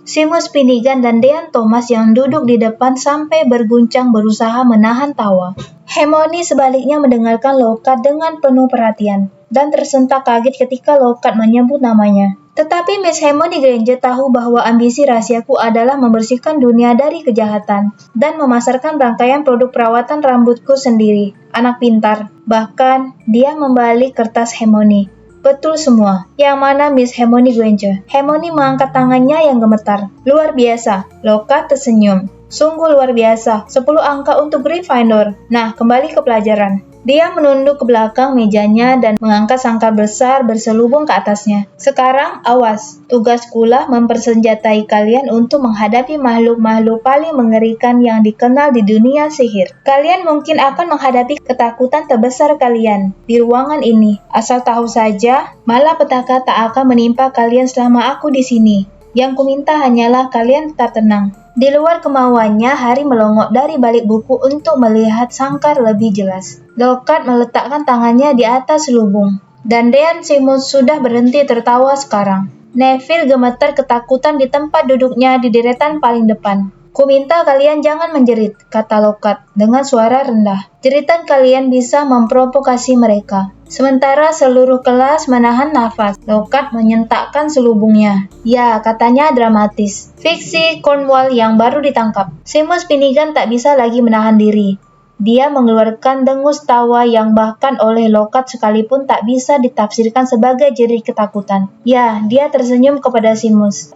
Seamus Finnegan dan Dean Thomas yang duduk di depan sampai berguncang berusaha menahan tawa. Hermione sebaliknya mendengarkan Lockhart dengan penuh perhatian, dan tersentak kaget ketika Lockhart menyebut namanya. Tetapi Miss Hermione Granger tahu bahwa ambisi rahasiaku adalah membersihkan dunia dari kejahatan, dan memasarkan rangkaian produk perawatan rambutku sendiri. Anak pintar. Bahkan, dia membalik kertas Hermione. Betul semua. Yang mana Miss Hermione Granger? Hermione mengangkat tangannya yang gemetar. Luar biasa. Lockhart tersenyum. Sungguh luar biasa. 10 angka untuk Gryffindor. Nah, kembali ke pelajaran. Dia menunduk ke belakang mejanya dan mengangkat sangkar besar berselubung ke atasnya. Sekarang, awas. Tugaskulah mempersenjatai kalian untuk menghadapi makhluk-makhluk paling mengerikan yang dikenal di dunia sihir. Kalian mungkin akan menghadapi ketakutan terbesar kalian di ruangan ini. Asal tahu saja, malapetaka tak akan menimpa kalian selama aku di sini. Yang kuminta hanyalah kalian tetap tenang. Di luar kemauannya, Harry melongok dari balik buku untuk melihat sangkar lebih jelas. Lockhart meletakkan tangannya di atas selubung. Dan Dean Simmons sudah berhenti tertawa sekarang. Neville gemetar ketakutan di tempat duduknya di deretan paling depan. Kuminta kalian jangan menjerit, kata Lockhart dengan suara rendah. Jeritan kalian bisa memprovokasi mereka. Sementara seluruh kelas menahan nafas, Lockhart menyentakkan selubungnya. Ya, katanya dramatis. Fiksi Cornwall yang baru ditangkap. Seamus Finnegan tak bisa lagi menahan diri. Dia mengeluarkan dengus tawa yang bahkan oleh Lockhart sekalipun tak bisa ditafsirkan sebagai jerit ketakutan. Ya, dia tersenyum kepada Seamus.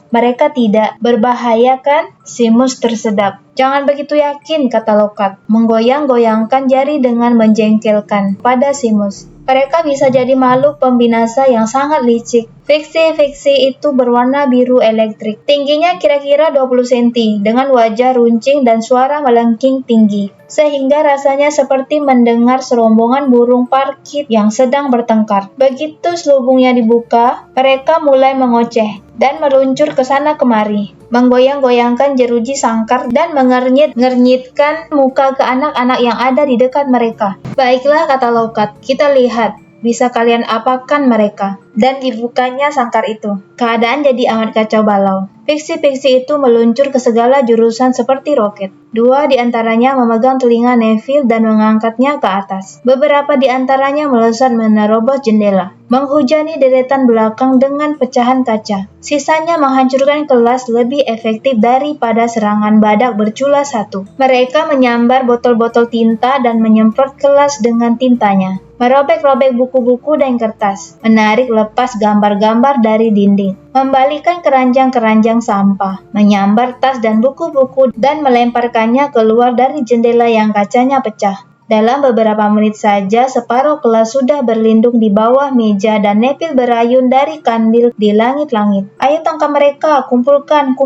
Mereka tidak berbahaya kan? Seamus tersedap. Jangan begitu yakin, kata Lockhart, menggoyang-goyangkan jari dengan menjengkelkan pada Seamus. Mereka bisa jadi makhluk pembinasa yang sangat licik. Fiksi-fiksi itu berwarna biru elektrik. Tingginya kira-kira 20 cm, dengan wajah runcing dan suara melengking tinggi. Sehingga rasanya seperti mendengar serombongan burung parkit yang sedang bertengkar. Begitu selubungnya dibuka, mereka mulai mengoceh dan meluncur ke sana kemari, menggoyang-goyangkan jeruji sangkar dan mengernyit-ngernyitkan muka ke anak-anak yang ada di dekat mereka. Baiklah, kata Lockhart, kita lihat. Bisa kalian apakan mereka? Dan dibukanya sangkar itu. Keadaan jadi amat kacau balau. Fiksi-fiksi itu meluncur ke segala jurusan seperti roket. Dua di antaranya memegang telinga Neville dan mengangkatnya ke atas. Beberapa di antaranya melesat menerobos jendela, menghujani deretan belakang dengan pecahan kaca. Sisanya menghancurkan kelas lebih efektif daripada serangan badak bercula satu. Mereka menyambar botol-botol tinta dan menyemprot kelas dengan tintanya. Merobek-robek buku-buku dan kertas, menarik lepas gambar-gambar dari dinding, membalikan keranjang-keranjang sampah, menyambar tas dan buku-buku dan melemparkannya keluar dari jendela yang kacanya pecah. Dalam beberapa menit saja, separuh kelas sudah berlindung di bawah meja dan Neville berayun dari kandil di langit-langit. Ayo tangkap mereka, kumpulkan,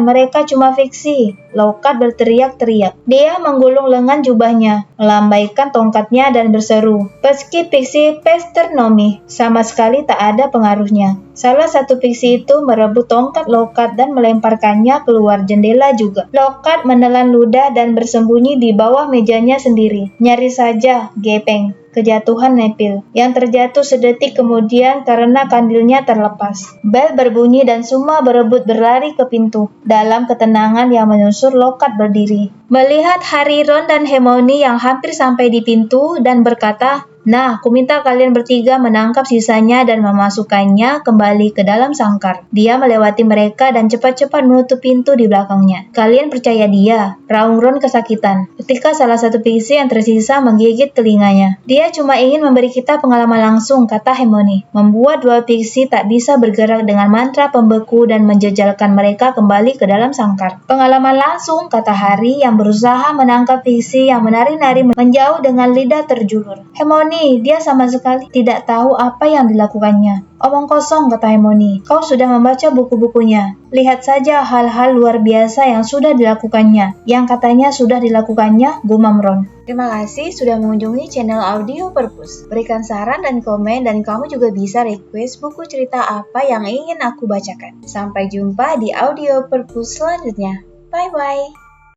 mereka cuma fiksi. Lockhart berteriak-teriak. Dia menggulung lengan jubahnya, melambaikan tongkatnya dan berseru, "Peski fiksi Pesternomi." Sama sekali tak ada pengaruhnya. Salah satu fiksi itu merebut tongkat Lockhart dan melemparkannya keluar jendela juga. Lockhart menelan ludah dan bersembunyi di bawah mejanya sendiri. Nyaris saja, gepeng, kejatuhan Neville, yang terjatuh sedetik kemudian karena kandilnya terlepas. Bel berbunyi dan semua berebut berlari ke pintu. Dalam ketenangan yang menyusur, Lockhart berdiri, melihat Harry, Ron, dan Hermione yang hampir sampai di pintu dan berkata, "Nah, kuminta kalian bertiga menangkap sisanya dan memasukkannya kembali ke dalam sangkar." Dia melewati mereka dan cepat-cepat menutup pintu di belakangnya. "Kalian percaya dia?" raung Ron kesakitan, ketika salah satu fiksi yang tersisa menggigit telinganya. "Dia cuma ingin memberi kita pengalaman langsung," kata Hermione, "membuat dua fiksi tak bisa bergerak dengan mantra pembeku dan menjejalkan mereka kembali ke dalam sangkar." "Pengalaman langsung," kata Harry yang berusaha menangkap fiksi yang menari-nari menjauh dengan lidah terjulur. "Hermione, dia sama sekali tidak tahu apa yang dilakukannya." "Omong kosong," kata Hermione. "Kau sudah membaca buku-bukunya. Lihat saja hal-hal luar biasa yang sudah dilakukannya." "Yang katanya sudah dilakukannya," gumam Ron. Terima kasih sudah mengunjungi channel Audio Perpus. Berikan saran dan komen, dan kamu juga bisa request buku cerita apa yang ingin aku bacakan. Sampai jumpa di Audio Perpus selanjutnya. Bye-bye.